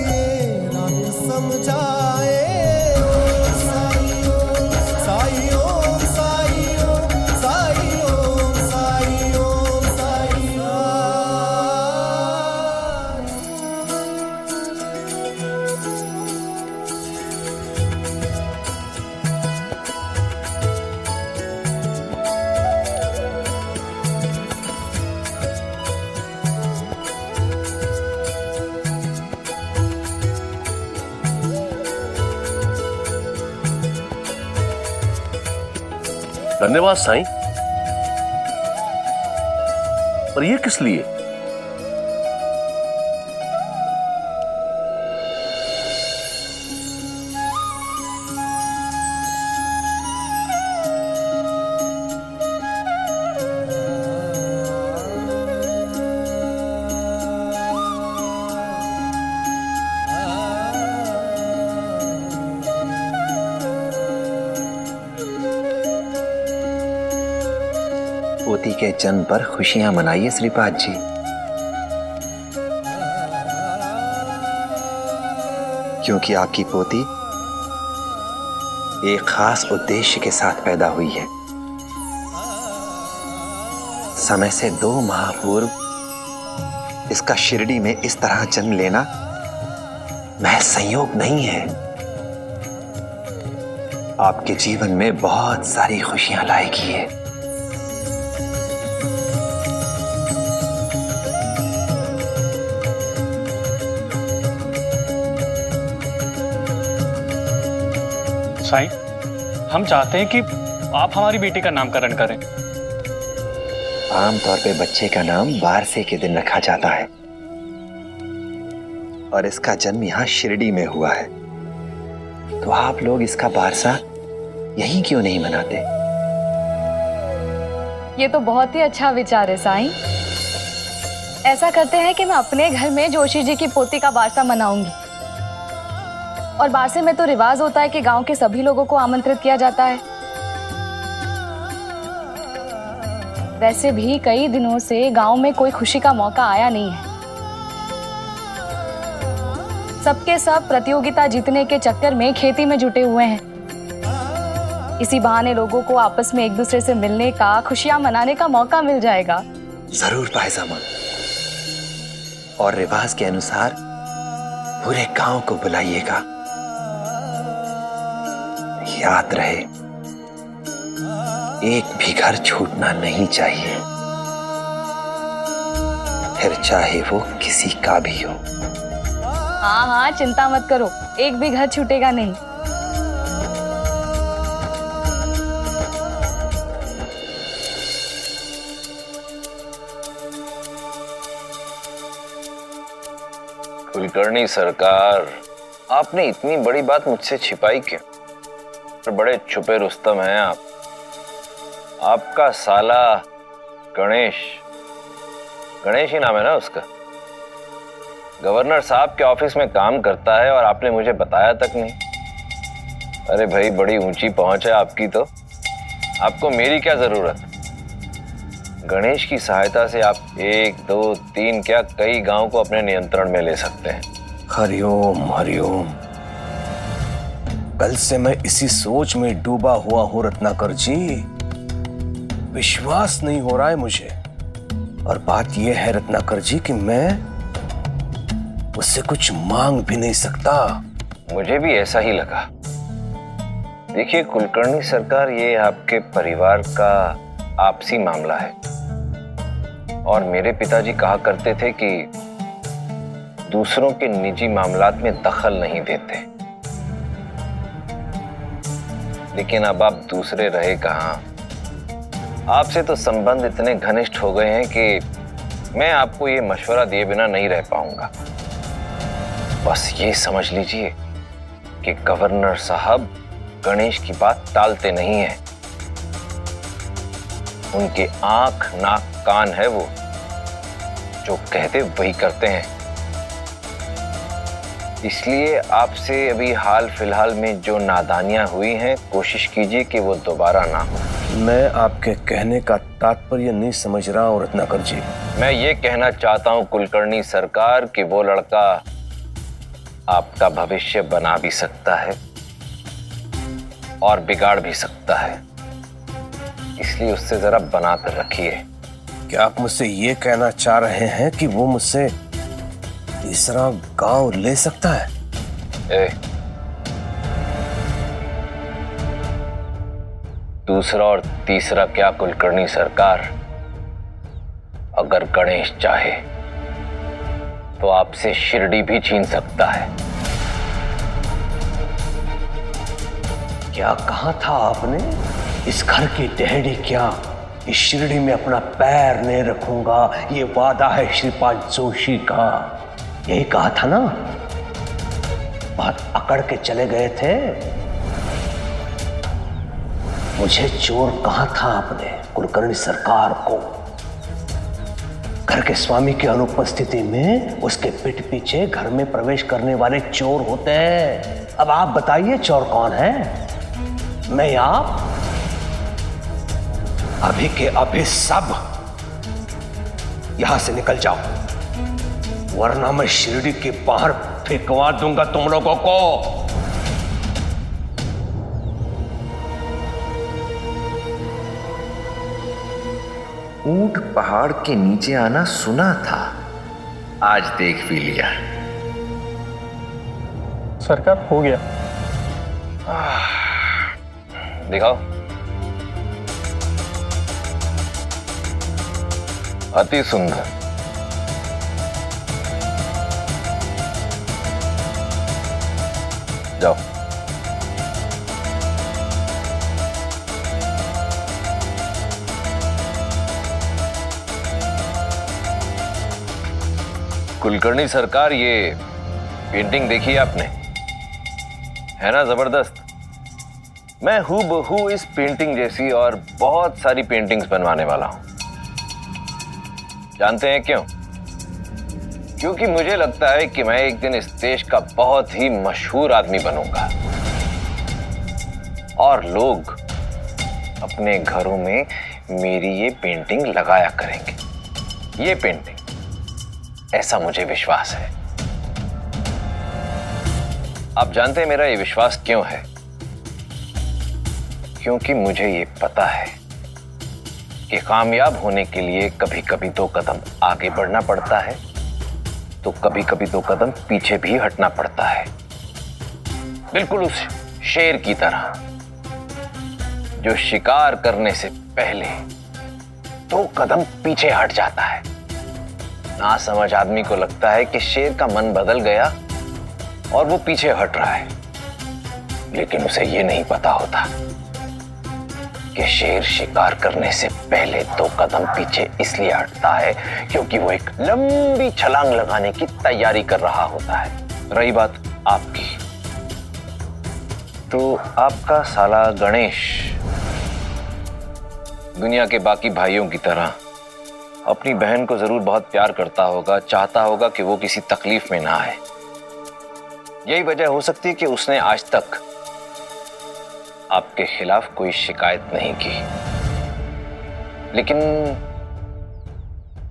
रात समझाए। धन्यवाद साईं, पर ये किस लिए? पोती के जन्म पर खुशियां मनाइए श्रीपाद जी, क्योंकि आपकी पोती एक खास उद्देश्य के साथ पैदा हुई है। समय से 2 माह पूर्व इसका शिरडी में इस तरह जन्म लेना महज संयोग नहीं है, आपके जीवन में बहुत सारी खुशियां लाएगी है। साईं, हम चाहते हैं कि आप हमारी बेटी का नामकरण करें। आमतौर पे बच्चे का नाम बारसे के दिन रखा जाता है और इसका जन्म यहाँ शिरडी में हुआ है, तो आप लोग इसका बारसा यहीं क्यों नहीं मनाते? ये तो बहुत ही अच्छा विचार है साईं। ऐसा करते हैं कि मैं अपने घर में जोशी जी की पोती का बारसा मनाऊंगी। और बारसे में तो रिवाज होता है कि गांव के सभी लोगों को आमंत्रित किया जाता है। वैसे भी कई दिनों से गांव में कोई खुशी का मौका आया नहीं है। सबके सब प्रतियोगिता जीतने के चक्कर में खेती में जुटे हुए हैं। इसी बहाने लोगों को आपस में एक दूसरे से मिलने का, खुशियां मनाने का मौका मिल जाएगा। जरूर पायजामा। और रिवाज के अनुसार पूरे गांव को बुलाइएगा। याद रहे, एक भी घर छूटना नहीं चाहिए, फिर चाहे वो किसी का भी हो। हाँ हाँ, चिंता मत करो, एक भी घर छूटेगा नहीं। कुलकर्णी सरकार, आपने इतनी बड़ी बात मुझसे छिपाई क्यों? बड़े छुपे रुस्तम हैं आप। आपका साला गणेश, गणेश ही नाम है ना उसका, गवर्नर साहब के ऑफिस में काम करता है और आपने मुझे बताया तक नहीं। अरे भाई, बड़ी ऊंची पहुंच है आपकी, तो आपको मेरी क्या जरूरत? गणेश की सहायता से आप 1, 2, 3 क्या कई गांव को अपने नियंत्रण में ले सकते हैं। हरिओम हरिओम। कल से मैं इसी सोच में डूबा हुआ हूं रत्नाकर जी। विश्वास नहीं हो रहा है मुझे। और बात यह है रत्नाकर जी कि मैं उससे कुछ मांग भी नहीं सकता। मुझे भी ऐसा ही लगा। देखिए कुलकर्णी सरकार, ये आपके परिवार का आपसी मामला है और मेरे पिताजी कहा करते थे कि दूसरों के निजी मामलात में दखल नहीं देते। लेकिन अब आप दूसरे रहे कहां। आपसे तो संबंध इतने घनिष्ठ हो गए हैं कि मैं आपको ये मशवरा दिए बिना नहीं रह पाऊंगा। बस ये समझ लीजिए कि गवर्नर साहब गणेश की बात टालते नहीं हैं। उनके आंख नाक कान है, वो जो कहते वही करते हैं। इसलिए आपसे अभी हाल फिलहाल में जो नादानियां हुई हैं, कोशिश कीजिए कि वो दोबारा ना हो। मैं आपके कहने का तात्पर्य नहीं समझ रहा हूं रत्नाकर जी। मैं ये कहना चाहता हूं कुलकर्णी सरकार कि वो लड़का आपका भविष्य बना भी सकता है और बिगाड़ भी सकता है, इसलिए उससे जरा बना कर रखिए। क्या आप मुझसे ये कहना चाह रहे हैं कि वो मुझसे तीसरा गांव ले सकता है? दूसरा और तीसरा क्या कुलकर्णी सरकार, अगर गणेश चाहे तो आपसे शिरडी भी छीन सकता है। क्या कहा था आपने? इस घर की डेहड़ी क्या इस शिरडी में अपना पैर नहीं रखूंगा, ये वादा है श्रीपाद जोशी का। यही कहा था ना? बात अकड़ के चले गए थे। मुझे चोर कहा था आपने कुलकर्णी सरकार को। घर के स्वामी की अनुपस्थिति में उसके पीठ पीछे घर में प्रवेश करने वाले चोर होते हैं। अब आप बताइए चोर कौन है? मैं आप? अभी के अभी सब यहां से निकल जाओ, वरना मैं शिरडी के बाहर फेंकवा दूंगा तुम लोगों को। ऊंट पहाड़ के नीचे आना सुना था, आज देख भी लिया। सरकार हो गया। दिखाओ। अति सुंदर। जाओ। कुलकर्णी सरकार, ये पेंटिंग देखी है आपने? है ना जबरदस्त। मैं हूबहू इस पेंटिंग जैसी और बहुत सारी पेंटिंग्स बनवाने वाला हूं। जानते हैं क्यों? क्योंकि मुझे लगता है कि मैं एक दिन इस देश का बहुत ही मशहूर आदमी बनूंगा और लोग अपने घरों में मेरी ये पेंटिंग लगाया करेंगे। ये पेंटिंग, ऐसा मुझे विश्वास है। आप जानते हैं मेरा ये विश्वास क्यों है? क्योंकि मुझे ये पता है कि कामयाब होने के लिए कभी कभी 2 कदम आगे बढ़ना पड़ता है तो कभी कभी 2 कदम पीछे भी हटना पड़ता है। बिल्कुल उस शेर की तरह जो शिकार करने से पहले 2 कदम पीछे हट जाता है। नासमझ आदमी को लगता है कि शेर का मन बदल गया और वो पीछे हट रहा है, लेकिन उसे ये नहीं पता होता कि शेर शिकार करने से पहले 2 कदम पीछे इसलिए हटता है क्योंकि वो एक लंबी छलांग लगाने की तैयारी कर रहा होता है। रही बात आपकी, तो आपका साला गणेश दुनिया के बाकी भाइयों की तरह अपनी बहन को जरूर बहुत प्यार करता होगा, चाहता होगा कि वो किसी तकलीफ में ना आए। यही वजह हो सकती है कि उसने आज तक आपके खिलाफ कोई शिकायत नहीं की। लेकिन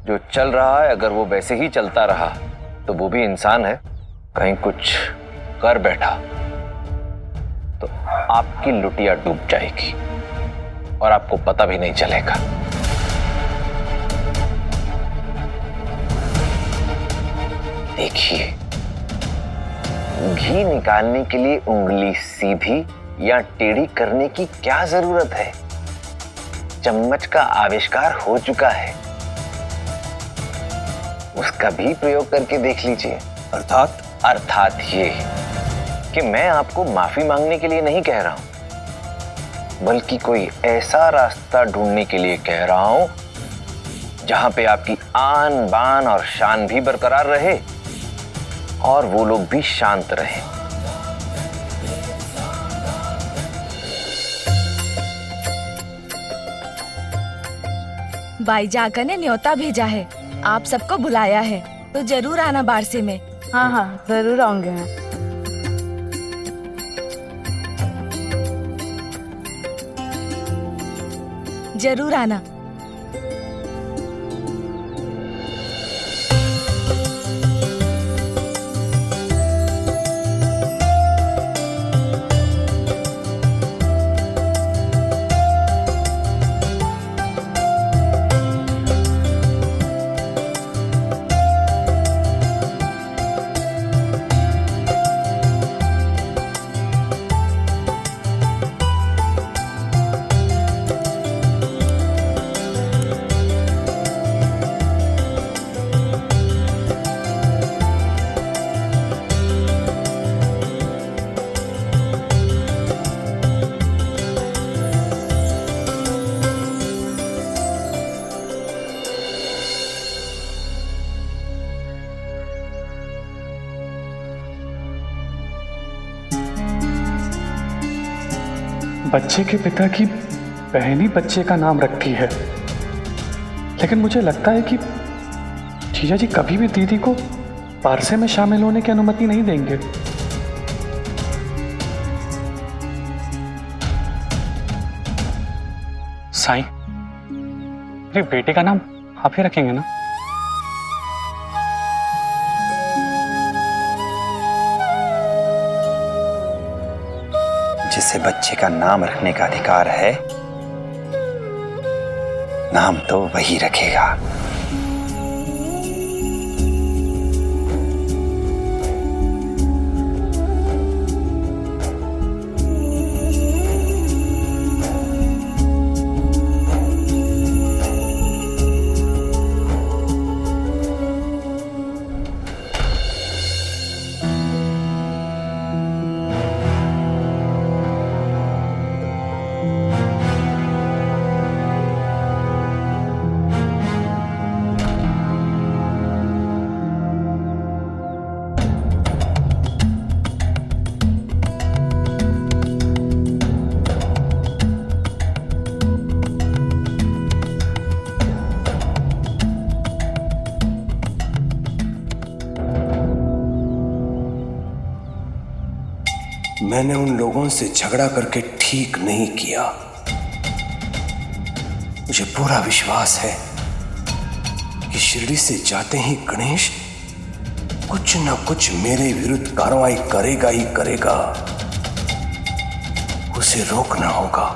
जो चल रहा है, अगर वो वैसे ही चलता रहा तो वो भी इंसान है, कहीं कुछ कर बैठा तो आपकी लुटिया डूब जाएगी और आपको पता भी नहीं चलेगा। देखिए, घी निकालने के लिए उंगली सीधी या टेढ़ी करने की क्या जरूरत है? चम्मच का आविष्कार हो चुका है, उसका भी प्रयोग करके देख लीजिए। अर्थात ये कि मैं आपको माफी मांगने के लिए नहीं कह रहा हूं, बल्कि कोई ऐसा रास्ता ढूंढने के लिए कह रहा हूं जहां पे आपकी आन बान और शान भी बरकरार रहे और वो लोग भी शांत रहें। भाई जाकर ने न्योता भेजा है, आप सबको बुलाया है, तो जरूर आना बारसे में। हाँ हाँ, जरूर आऊंगे मैं। जरूर आना। बच्चे के पिता की बहन ही बच्चे का नाम रखती है, लेकिन मुझे लगता है कि जीजा जी कभी भी दीदी को पारसे में शामिल होने की अनुमति नहीं देंगे। साईं, मेरे बेटे का नाम आप ही रखेंगे ना? जिसे बच्चे का नाम रखने का अधिकार है, नाम तो वही रखेगा। मैंने उन लोगों से झगड़ा करके ठीक नहीं किया। मुझे पूरा विश्वास है कि शिरडी से जाते ही गणेश कुछ न कुछ मेरे विरुद्ध कार्रवाई करेगा ही करेगा। उसे रोकना होगा,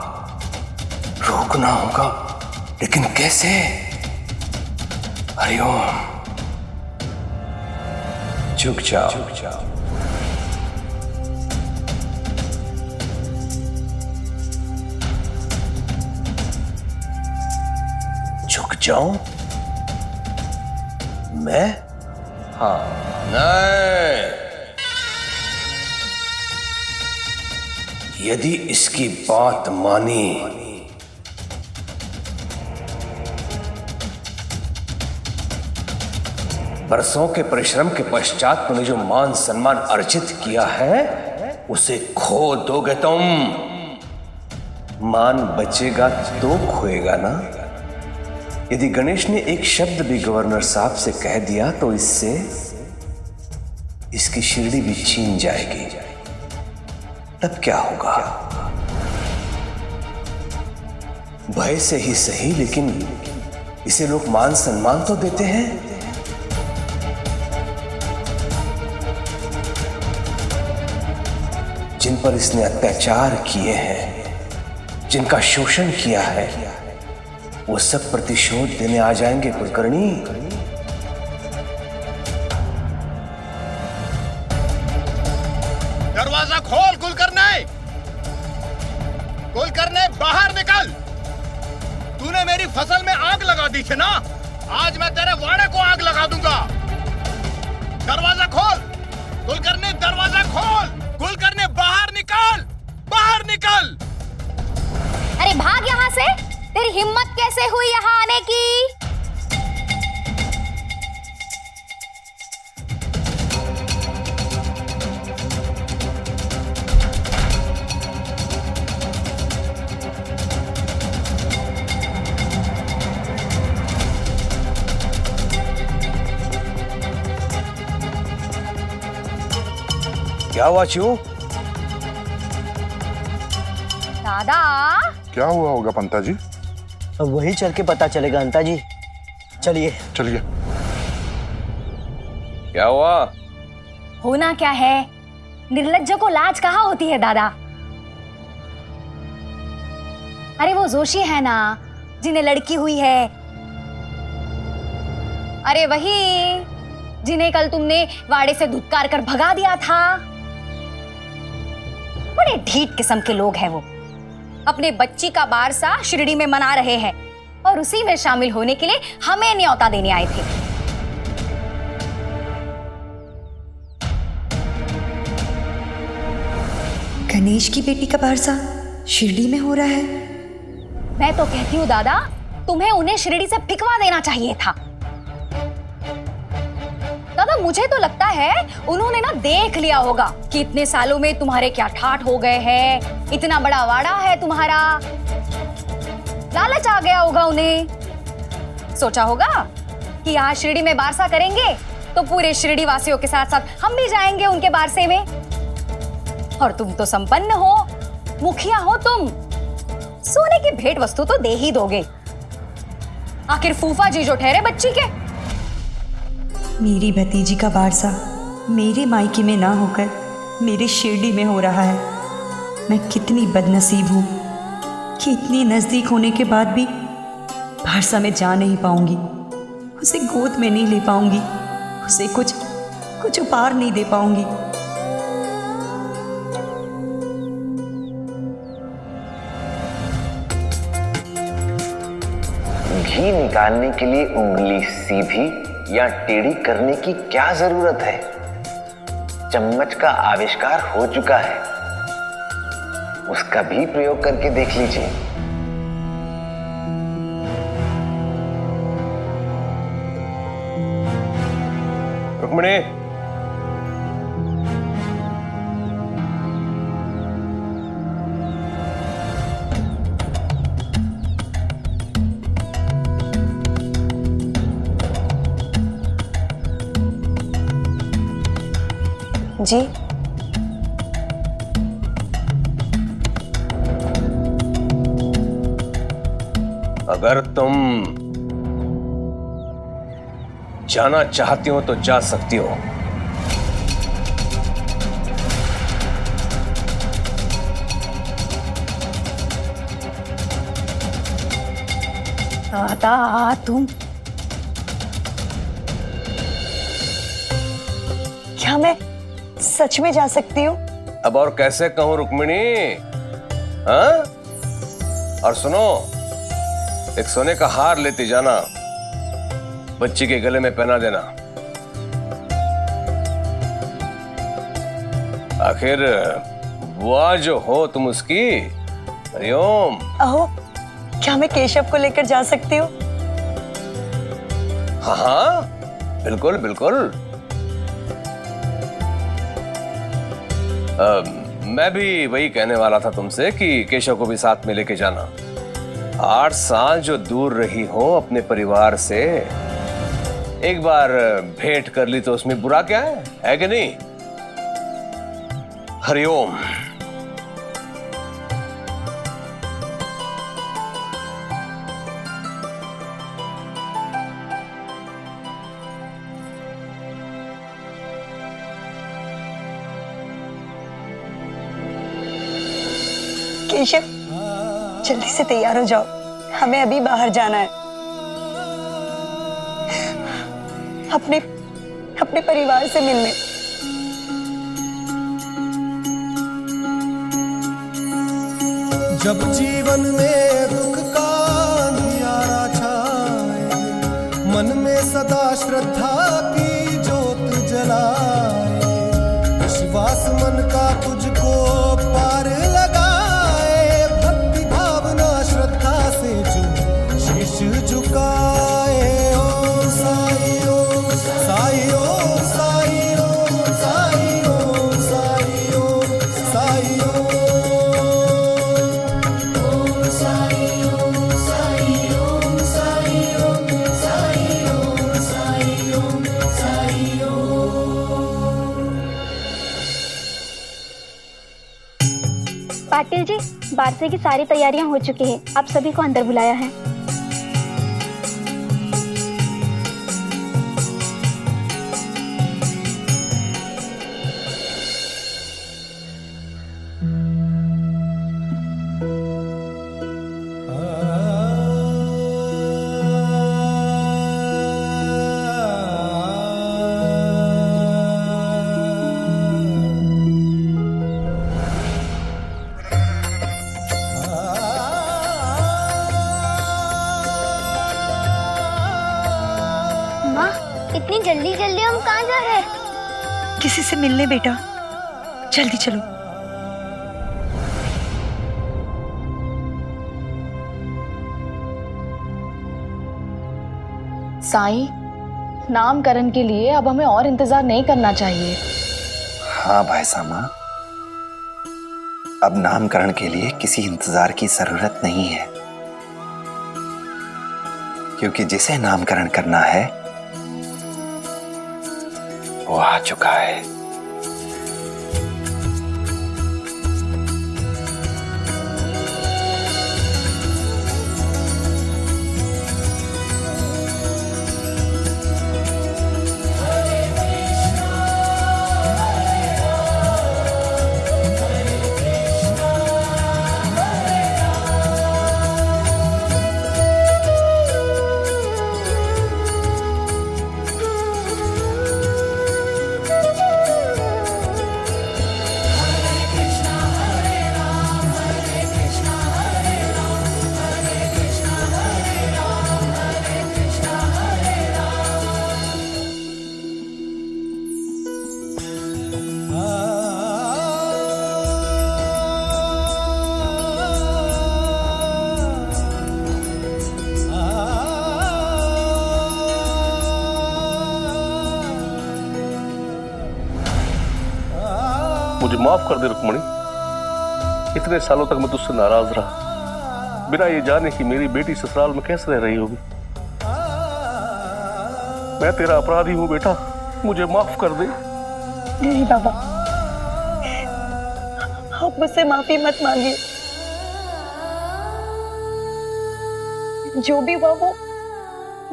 लेकिन कैसे? हरिओम। झुक जाओ। झुक जाऊं? मैं? हाँ। नहीं। यदि इसकी बात मानी बरसों के परिश्रम के पश्चात तुमने जो मान सम्मान अर्जित किया है उसे खो दोगे तुम। मान बचेगा तो खोएगा ना। यदि गणेश ने एक शब्द भी गवर्नर साहब से कह दिया तो इससे इसकी शिरडी भी छीन जाएगी। तब क्या होगा? भय से ही सही, लेकिन इसे लोग मान सम्मान तो देते हैं। जिन पर इसने अत्याचार किए हैं, जिनका शोषण किया है, वो सब प्रतिशोध देने आ जाएंगे कुलकर्णी। दरवाजा खोल कुलकर्णी। कुलकर्णी बाहर निकल। तूने मेरी फसल में आग लगा दी थी ना, आज मैं तेरे वाड़े को आग लगा दूंगा। दरवाजा खोल कुलकर्णी, दरवाजा खोल। कुलकर्णी बाहर निकल, बाहर निकल। अरे भाग यहाँ से। तेरी हिम्मत कैसे हुई यहाँ आने की? क्या हुआ चू? दादा क्या हुआ होगा पंता जी? अब वही चल के पता चलेगा अंता जी। चलिए चलिए। क्या हुआ? होना क्या है? निर्लज्ज को लाज कहाँ होती है दादा। अरे वो जोशी है ना जिन्हें लड़की हुई है। अरे वही जिन्हें कल तुमने वाड़े से धुतकार कर भगा दिया था। बड़े ढीठ किस्म के लोग हैं वो। अपने बच्ची का बारसा शिरडी में मना रहे हैं और उसी में शामिल होने के लिए हमें न्योता देने आए थे। गणेश की बेटी का बारसा शिरडी में हो रहा है। मैं तो कहती हूँ दादा, तुम्हें उन्हें शिरडी से फिकवा देना चाहिए था। दादा मुझे तो लगता है उन्होंने ना देख लिया होगा कि इतने सालों में तुम्हारे क्या ठाठ हो गए हैं, इतना बड़ा वाड़ा है तुम्हारा। लालच आ गया होगा उन्हें। सोचा होगा कि आज शिरडी में बारसा करेंगे तो पूरे शिरडी वासियों के साथ साथ हम भी जाएंगे उनके बारसे में। और तुम तो संपन्न हो, मुखिया हो तुम, सोने की भेंट वस्तु तो दे ही दोगे। आखिर फूफा जी जो ठहरे बच्ची के। मेरी भतीजी का बारसा मेरे मायके में ना होकर मेरे शिरडी में हो रहा है। मैं कितनी बदनसीब हूँ कि इतनी नज़दीक होने के बाद भी बारसा में जा नहीं पाऊंगी, उसे गोद में नहीं ले पाऊंगी, उसे कुछ उपहार नहीं दे पाऊंगी। घी निकालने के लिए उंगली सीधी या टेढ़ी करने की क्या जरूरत है? चम्मच का आविष्कार हो चुका है, उसका भी प्रयोग करके देख लीजिए। रुक्मिणी, जी अगर तुम जाना चाहती हो तो जा सकती हो। दादा तुम क्या मैं सच में जा सकती हूँ? अब और कैसे कहूं रुक्मिणी? हाँ? और सुनो, एक सोने का हार लेती जाना, बच्ची के गले में पहना देना। आखिर बुआ जो हो तुम उसकी। हरिओम। अहो, क्या मैं केशव को लेकर जा सकती हूँ? हाँ हाँ, बिल्कुल बिल्कुल। मैं भी वही कहने वाला था तुमसे कि केशव को भी साथ में लेके जाना। 8 साल जो दूर रही हो अपने परिवार से, एक बार भेंट कर ली तो उसमें बुरा क्या है कि नहीं? हरिओम। केशव, जल्दी से तैयार हो जाओ, हमें अभी बाहर जाना है। अपने परिवार से मिलने। जब जीवन में दुख का अंधियारा छाए, मन में सदा श्रद्धा की ज्योत जलाए, विश्वास मन का तुझको पार लगाए, भक्ति भावना श्रद्धा से जो शीश झुकाए। ओम साई ओम साई ओम साई ओम साई ओम साई ओम साई ओम साई ओम साई ओम साई ओम साई ओम साई ओम साई ओम। पाटिल जी, बारसे की सारी तैयारियां हो चुकी हैं। आप सभी को अंदर बुलाया है। इतनी जल्दी जल्दी हम कहाँ जा रहे हैं? किसी से मिलने बेटा, जल्दी चलो। साईं, नामकरण के लिए अब हमें और इंतजार नहीं करना चाहिए। हाँ भाई सामा, अब नामकरण के लिए किसी इंतजार की जरूरत नहीं है, क्योंकि जिसे नामकरण करना है वो आ चुका है। मुझे माफ कर दे रुक्मणी, इतने सालों तक मैं तुझसे नाराज रहा, बिना ये जाने कि मेरी बेटी ससुराल में कैसे रह रही होगी। मैं तेरा अपराधी हूं बेटा, मुझे माफ कर दे। नहीं बाबा, आप मुझसे माफी मत मांगिए। जो भी हुआ वो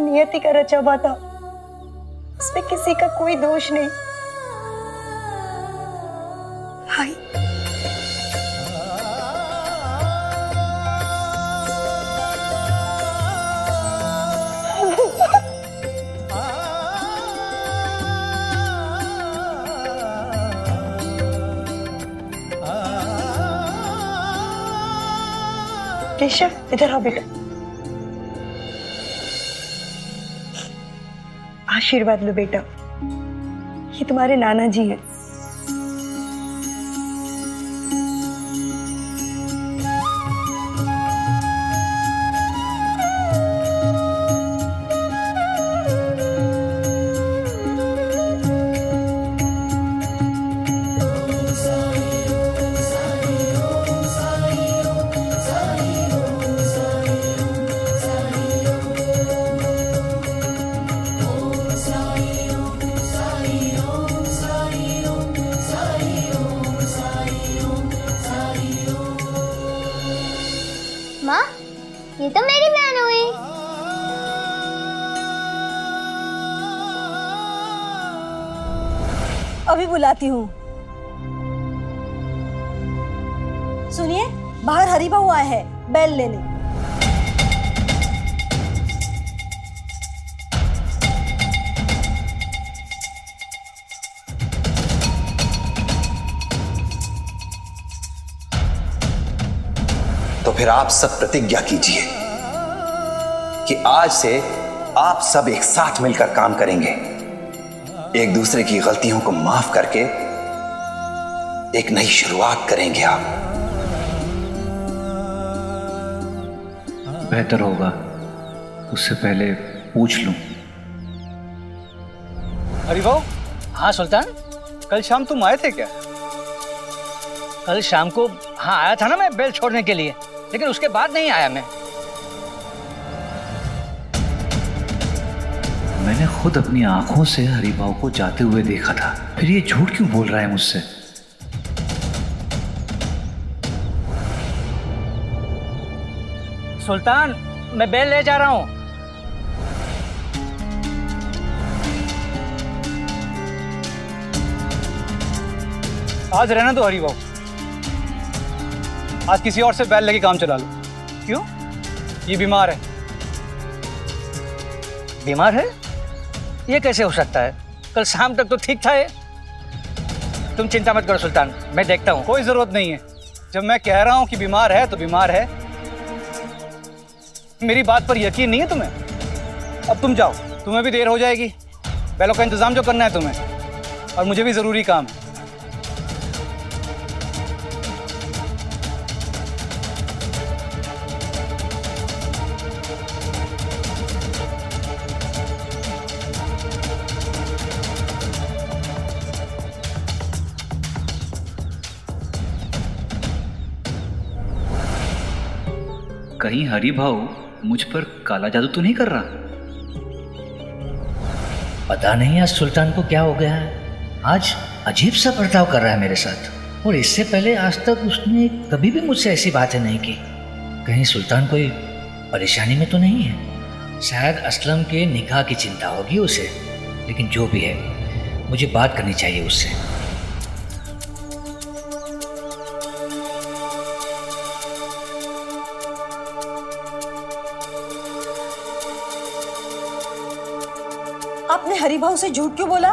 नियति का रचा हुआ था, उसमें किसी का कोई दोष नहीं। भाई केशव, इधर आओ बेटा। आशीर्वाद लो बेटा, ये तुम्हारे नाना जी हैं। माँ, ये तो मेरी बहन हुई। अभी बुलाती हूँ। सुनिए, बाहर हरी बहू आए हैं बैल लेने। तो फिर आप सब प्रतिज्ञा कीजिए कि आज से आप सब एक साथ मिलकर काम करेंगे, एक दूसरे की गलतियों को माफ करके एक नई शुरुआत करेंगे। आप बेहतर होगा उससे पहले पूछ लूं। अरे भाऊ। हाँ सुल्तान, कल शाम तुम आए थे क्या? कल शाम को हाँ आया था ना मैं बेल छोड़ने के लिए, लेकिन उसके बाद नहीं आया मैं। मैंने खुद अपनी आंखों से हरिभाव को जाते हुए देखा था, फिर ये झूठ क्यों बोल रहा है मुझसे? सुल्तान, मैं बेल ले जा रहा हूं। आज रहना दो हरिभाव, आज किसी और से बैल लेके काम चला लो। क्यों? ये बीमार है। बीमार है? ये कैसे हो सकता है? कल शाम तक तो ठीक था ये। तुम चिंता मत करो सुल्तान, मैं देखता हूँ। कोई जरूरत नहीं है, जब मैं कह रहा हूँ कि बीमार है तो बीमार है। मेरी बात पर यकीन नहीं है तुम्हें? अब तुम जाओ, तुम्हें भी देर हो जाएगी। बैलों का इंतजाम जो करना है तुम्हें, और मुझे भी जरूरी काम है। कहीं हरिभाव मुझ पर काला जादू तो नहीं कर रहा? पता नहीं आज सुल्तान को क्या हो गया है। आज अजीब सा बर्ताव कर रहा है मेरे साथ, और इससे पहले आज तक उसने कभी भी मुझसे ऐसी बातें नहीं की। कहीं सुल्तान कोई परेशानी में तो नहीं है? शायद असलम के निकाह की चिंता होगी उसे, लेकिन जो भी है मुझे बात करनी चाहिए उससे। आपने हरिभाव से झूठ क्यों बोला?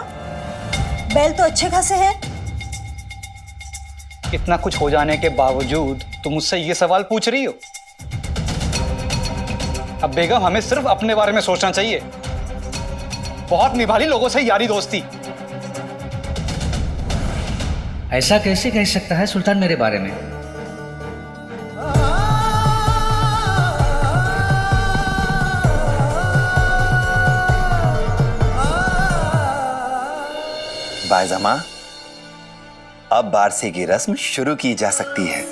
बैल तो अच्छे खासे हैं। इतना कुछ हो जाने के बावजूद तुम मुझसे ये सवाल पूछ रही हो? अब बेगम, हमें सिर्फ अपने बारे में सोचना चाहिए। बहुत निभा ली लोगों से यारी दोस्ती। ऐसा कैसे कह सकता है सुल्तान मेरे बारे में? बायज़मा, अब बारसे की रस्म शुरू की जा सकती है।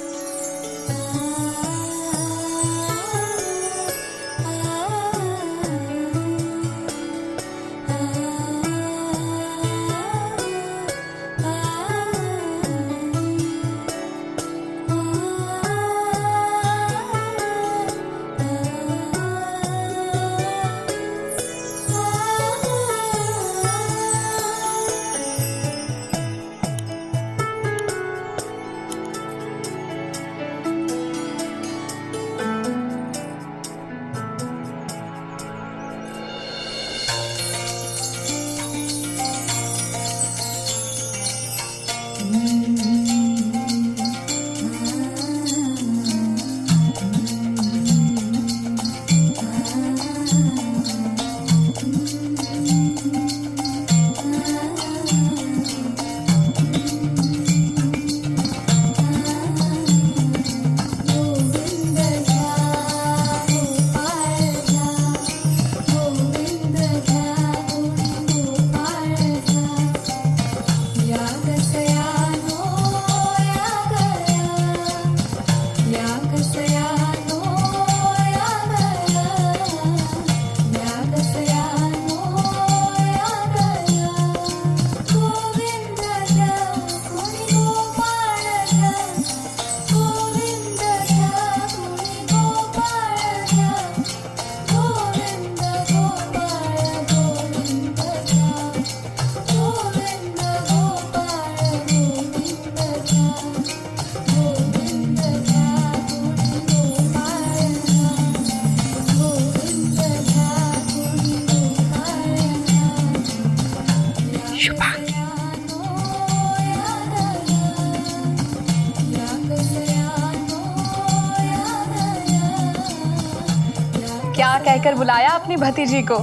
क्या कहकर बुलाया अपनी भतीजी को?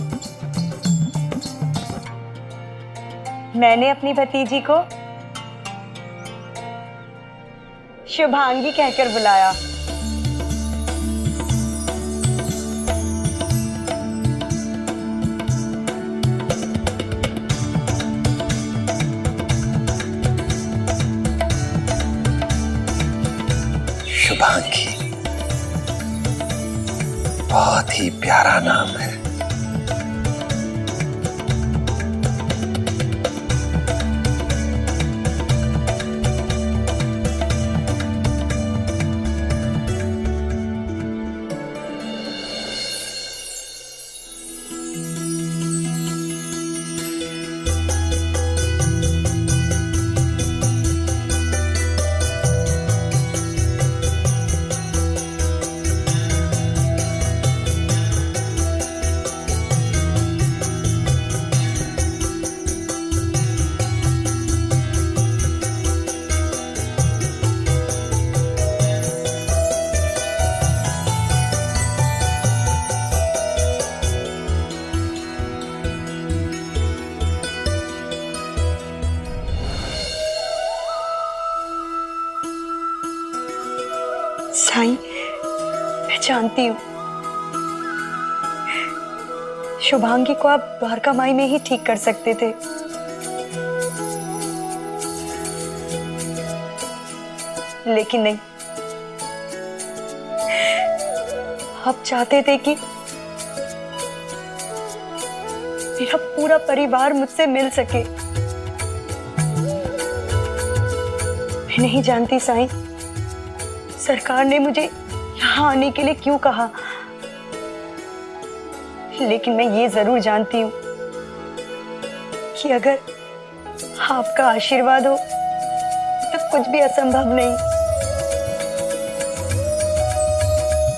मैंने अपनी भतीजी को शुभांगी कहकर बुलाया। शुभांगी बहुत ही प्यारा नाम है। साईं, मैं जानती हूँ शुभांगी को आप द्वारका माई में ही ठीक कर सकते थे, लेकिन नहीं। आप चाहते थे कि मेरा पूरा परिवार मुझसे मिल सके। मैं नहीं जानती साईं, सरकार ने मुझे यहाँ आने के लिए क्यों कहा, लेकिन मैं ये जरूर जानती हूँ कि अगर आपका आशीर्वाद हो तो कुछ भी असंभव नहीं।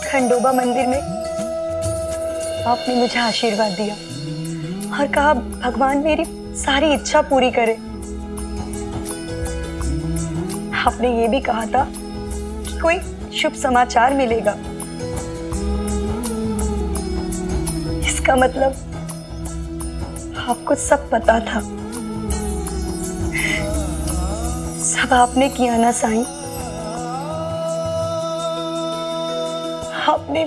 खंडोबा मंदिर में आपने मुझे आशीर्वाद दिया और कहा भगवान मेरी सारी इच्छा पूरी करे। आपने ये भी कहा था कि कोई शुभ समाचार मिलेगा। इसका मतलब आपको सब पता था। सब आपने किया ना साईं। आपने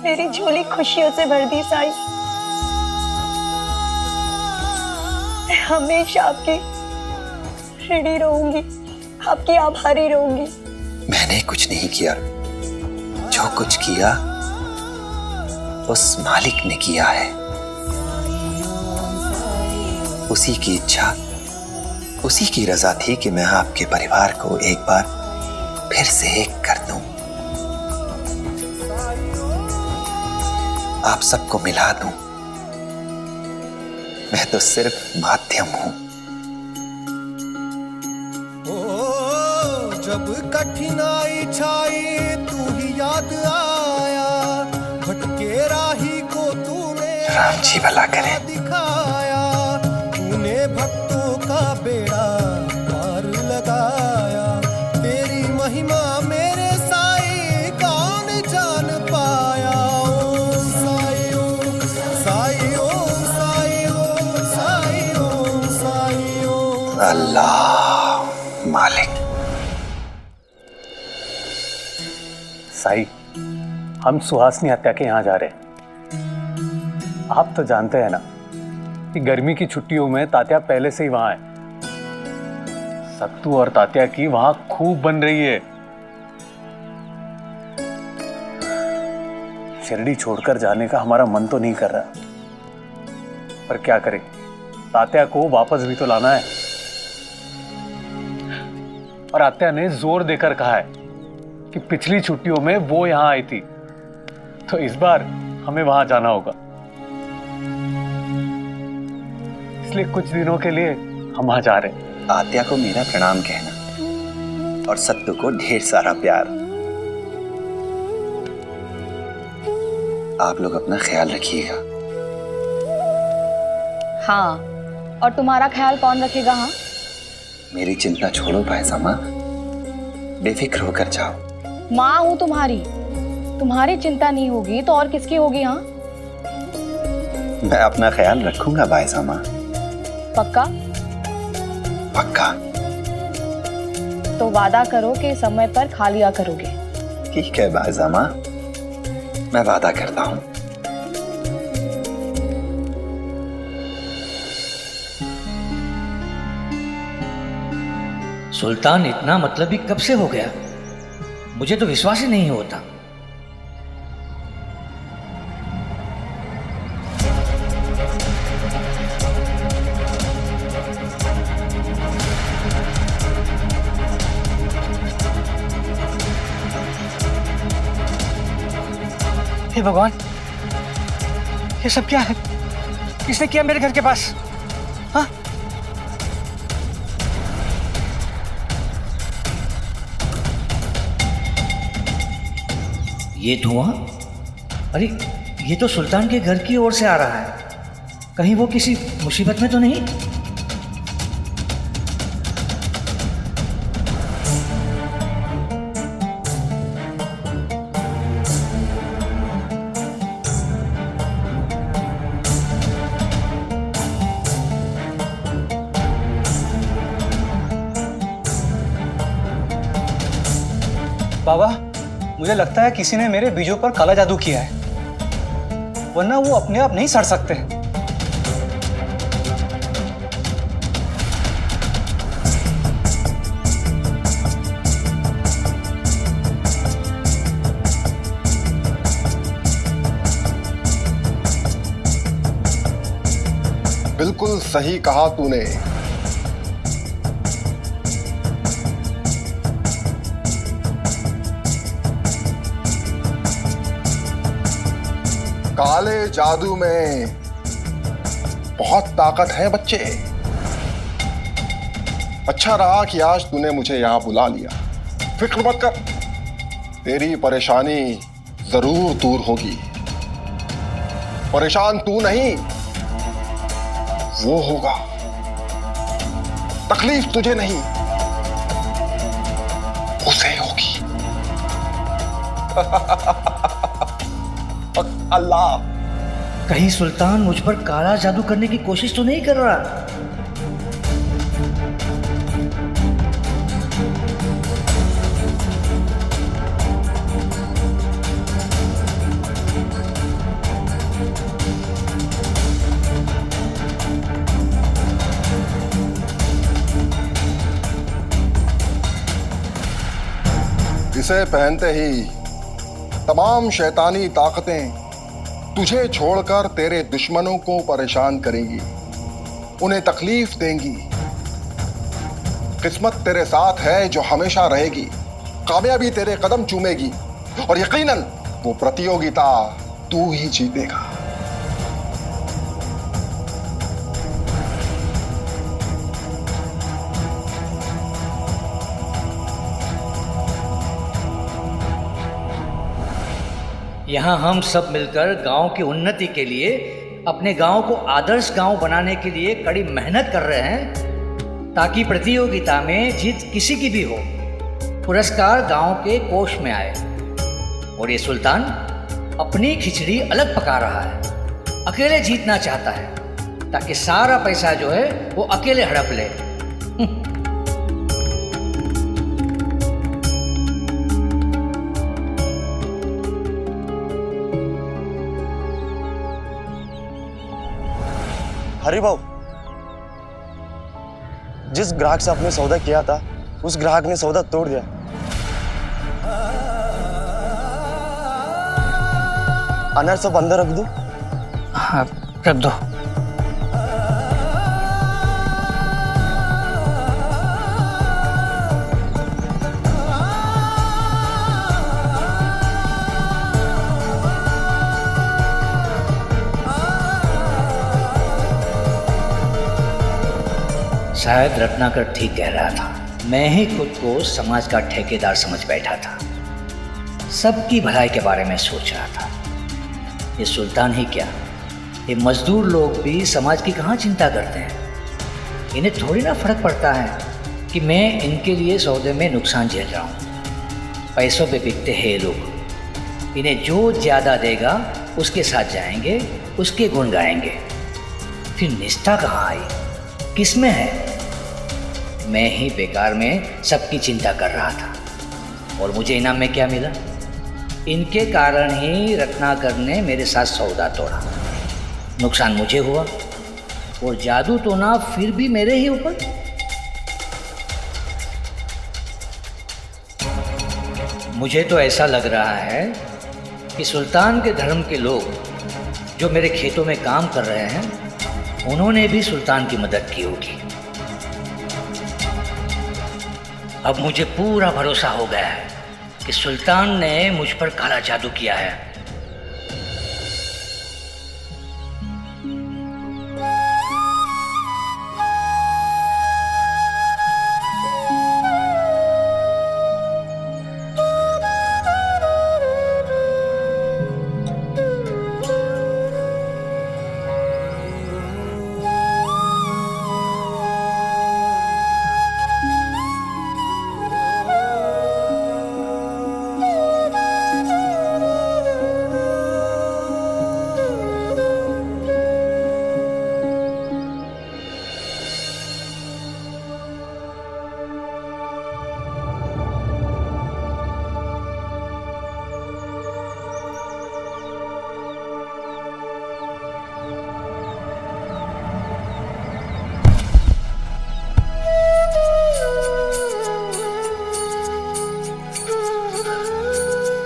मेरी झोली खुशियों से भर दी साईं। मैं हमेशा आपकी ऋणी रहूंगी, आपकी आभारी रहूंगी। मैंने कुछ नहीं किया, जो कुछ किया उस मालिक ने किया है। उसी की इच्छा, उसी की रजा थी कि मैं आपके परिवार को एक बार फिर से एक कर दूं, आप सबको मिला दूं। मैं तो सिर्फ माध्यम हूं। जब कठिनाई छाई तू ही याद आया, भटके राही को तूने राम जी भला करे। दिखाया, तूने भक्तों का बेड़ा पार लगाया। तेरी महिमा मेरे साईं कौन जान पाया। ओम साईं ओम साईं ओम साईं ओम साईं ओम साईं ओम। अल्लाह मालिक। साई, हम सुहासनी हत्या के यहाँ जा रहे हैं। आप तो जानते हैं ना कि गर्मी की छुट्टियों में तात्या पहले से ही वहां है। सत्तू और तात्या की वहां खूब बन रही है। शिरडी छोड़कर जाने का हमारा मन तो नहीं कर रहा, पर क्या करें, तात्या को वापस भी तो लाना है। और आत्या ने जोर देकर कहा है कि पिछली छुट्टियों में वो यहां आई थी, तो इस बार हमें वहां जाना होगा। इसलिए कुछ दिनों के लिए हम वहां जा रहे हैं। आत्या को मेरा प्रणाम कहना और सत्तू को ढेर सारा प्यार। आप लोग अपना ख्याल रखिएगा। हाँ, और तुम्हारा ख्याल कौन रखेगा? हाँ, मेरी चिंता छोड़ो पायजामा, बेफिक्र होकर जाओ। माँ हूं तुम्हारी, तुम्हारी चिंता नहीं होगी तो और किसकी होगी? हाँ, मैं अपना ख्याल रखूंगा बायजामा। पक्का? पक्का। तो वादा करो कि समय पर खा लिया करोगे। ठीक है बायजामा, मैं वादा करता हूं। सुल्तान इतना मतलबी कब से हो गया? मुझे तो विश्वास ही नहीं होता। हे भगवान, ये सब क्या है? किसने किया मेरे घर के पास? हाँ? ये धुआं? अरे ये तो सुल्तान के घर की ओर से आ रहा है। कहीं वो किसी मुसीबत में तो नहीं? बाबा, मुझे लगता है किसी ने मेरे बीजों पर काला जादू किया है, वरना वो अपने आप नहीं सड़ सकते। बिल्कुल सही कहा तूने। काले जादू में बहुत ताकत है बच्चे। अच्छा रहा कि आज तूने मुझे यहां बुला लिया। फिक्र मत कर, तेरी परेशानी जरूर दूर होगी। परेशान तू नहीं, वो होगा। तकलीफ तुझे नहीं, उसे होगी। अल्लाह, कहीं सुल्तान मुझ पर काला जादू करने की कोशिश तो नहीं कर रहा? इसे पहनते ही तमाम शैतानी ताकतें तुझे छोड़कर तेरे दुश्मनों को परेशान करेंगी, उन्हें तकलीफ देंगी। किस्मत तेरे साथ है जो हमेशा रहेगी। कामयाबी तेरे कदम चूमेगी और यकीनन वो प्रतियोगिता तू ही जीतेगा। यहाँ हम सब मिलकर गांव की उन्नति के लिए, अपने गांव को आदर्श गांव बनाने के लिए कड़ी मेहनत कर रहे हैं, ताकि प्रतियोगिता में जीत किसी की भी हो, पुरस्कार गांव के कोष में आए। और ये सुल्तान अपनी खिचड़ी अलग पका रहा है, अकेले जीतना चाहता है, ताकि सारा पैसा जो है वो अकेले हड़प ले। हरी भाऊ, जिस ग्राहक से आपने सौदा किया था उस ग्राहक ने सौदा तोड़ दिया। अनार सब अंदर रख दो। हाँ, रख दो। शायद रत्नाकर ठीक कह रहा था। मैं ही खुद को समाज का ठेकेदार समझ बैठा था, सबकी भलाई के बारे में सोच रहा था। ये सुल्तान ही क्या, ये मजदूर लोग भी समाज की कहाँ चिंता करते हैं। इन्हें थोड़ी ना फर्क पड़ता है कि मैं इनके लिए सौदे में नुकसान झेल रहा हूँ। पैसों पे बिकते हैं ये लोग। इन्हें जो ज्यादा देगा उसके साथ जाएंगे, उसके गुण गाएंगे। फिर निष्ठा कहाँ आई, किसमें है? मैं ही बेकार में सबकी चिंता कर रहा था और मुझे इनाम में क्या मिला? इनके कारण ही रत्नाकर ने मेरे साथ सौदा तोड़ा। नुकसान मुझे हुआ और जादू टोना फिर भी मेरे ही ऊपर। मुझे तो ऐसा लग रहा है कि सुल्तान के धर्म के लोग जो मेरे खेतों में काम कर रहे हैं, उन्होंने भी सुल्तान की मदद की होगी। अब मुझे पूरा भरोसा हो गया है कि सुल्तान ने मुझ पर काला जादू किया है।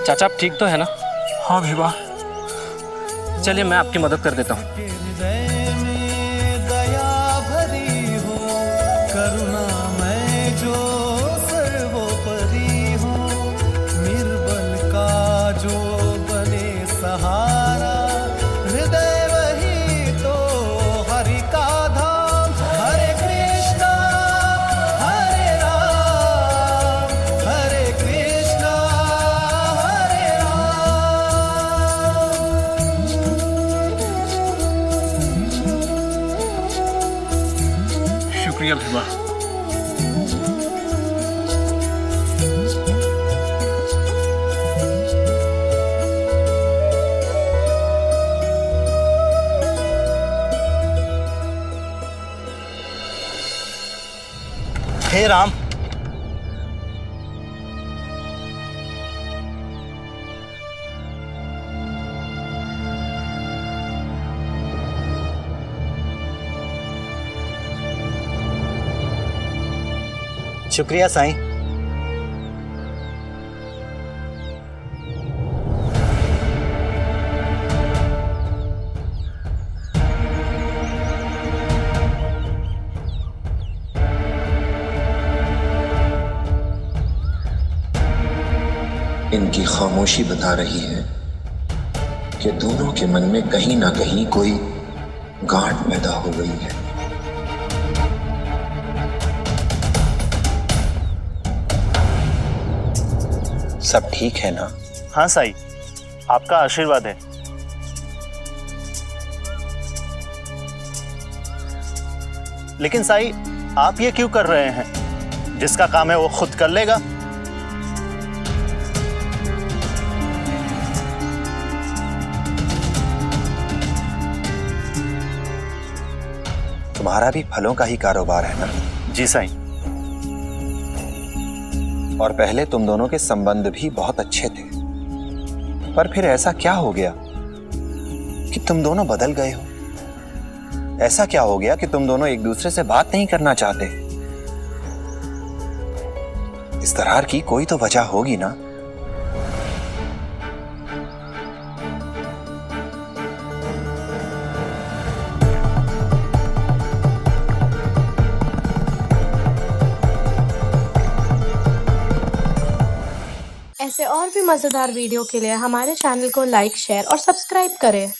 चाचा आप ठीक तो है ना? हाँ भिवा। चलिए मैं आपकी मदद कर देता हूँ। दया भरी हो, करुणा मैं जो सर्वोपरि हो, निर्बल का जो बने सहारा, हृदय वही तो हरि का धाम। हरे कृष्णा हरे राम, हरे कृष्णा हरे शुक्रिया भिवा। हे राम, शुक्रिया साईं। इनकी खामोशी बता रही है कि दोनों के मन में कहीं ना कहीं कोई गांठ पैदा हो गई है। सब ठीक है ना? हाँ साईं, आपका आशीर्वाद है। लेकिन साईं, आप ये क्यों कर रहे हैं? जिसका काम है वो खुद कर लेगा। तुम्हारा भी फलों का ही कारोबार है ना? जी साईं। और पहले तुम दोनों के संबंध भी बहुत अच्छे थे, पर फिर ऐसा क्या हो गया कि तुम दोनों बदल गए हो? ऐसा क्या हो गया कि तुम दोनों एक दूसरे से बात नहीं करना चाहते? इस तरह की कोई तो वजह होगी ना? ऐसे और भी मज़ेदार वीडियो के लिए हमारे चैनल को लाइक, शेयर और सब्सक्राइब करें।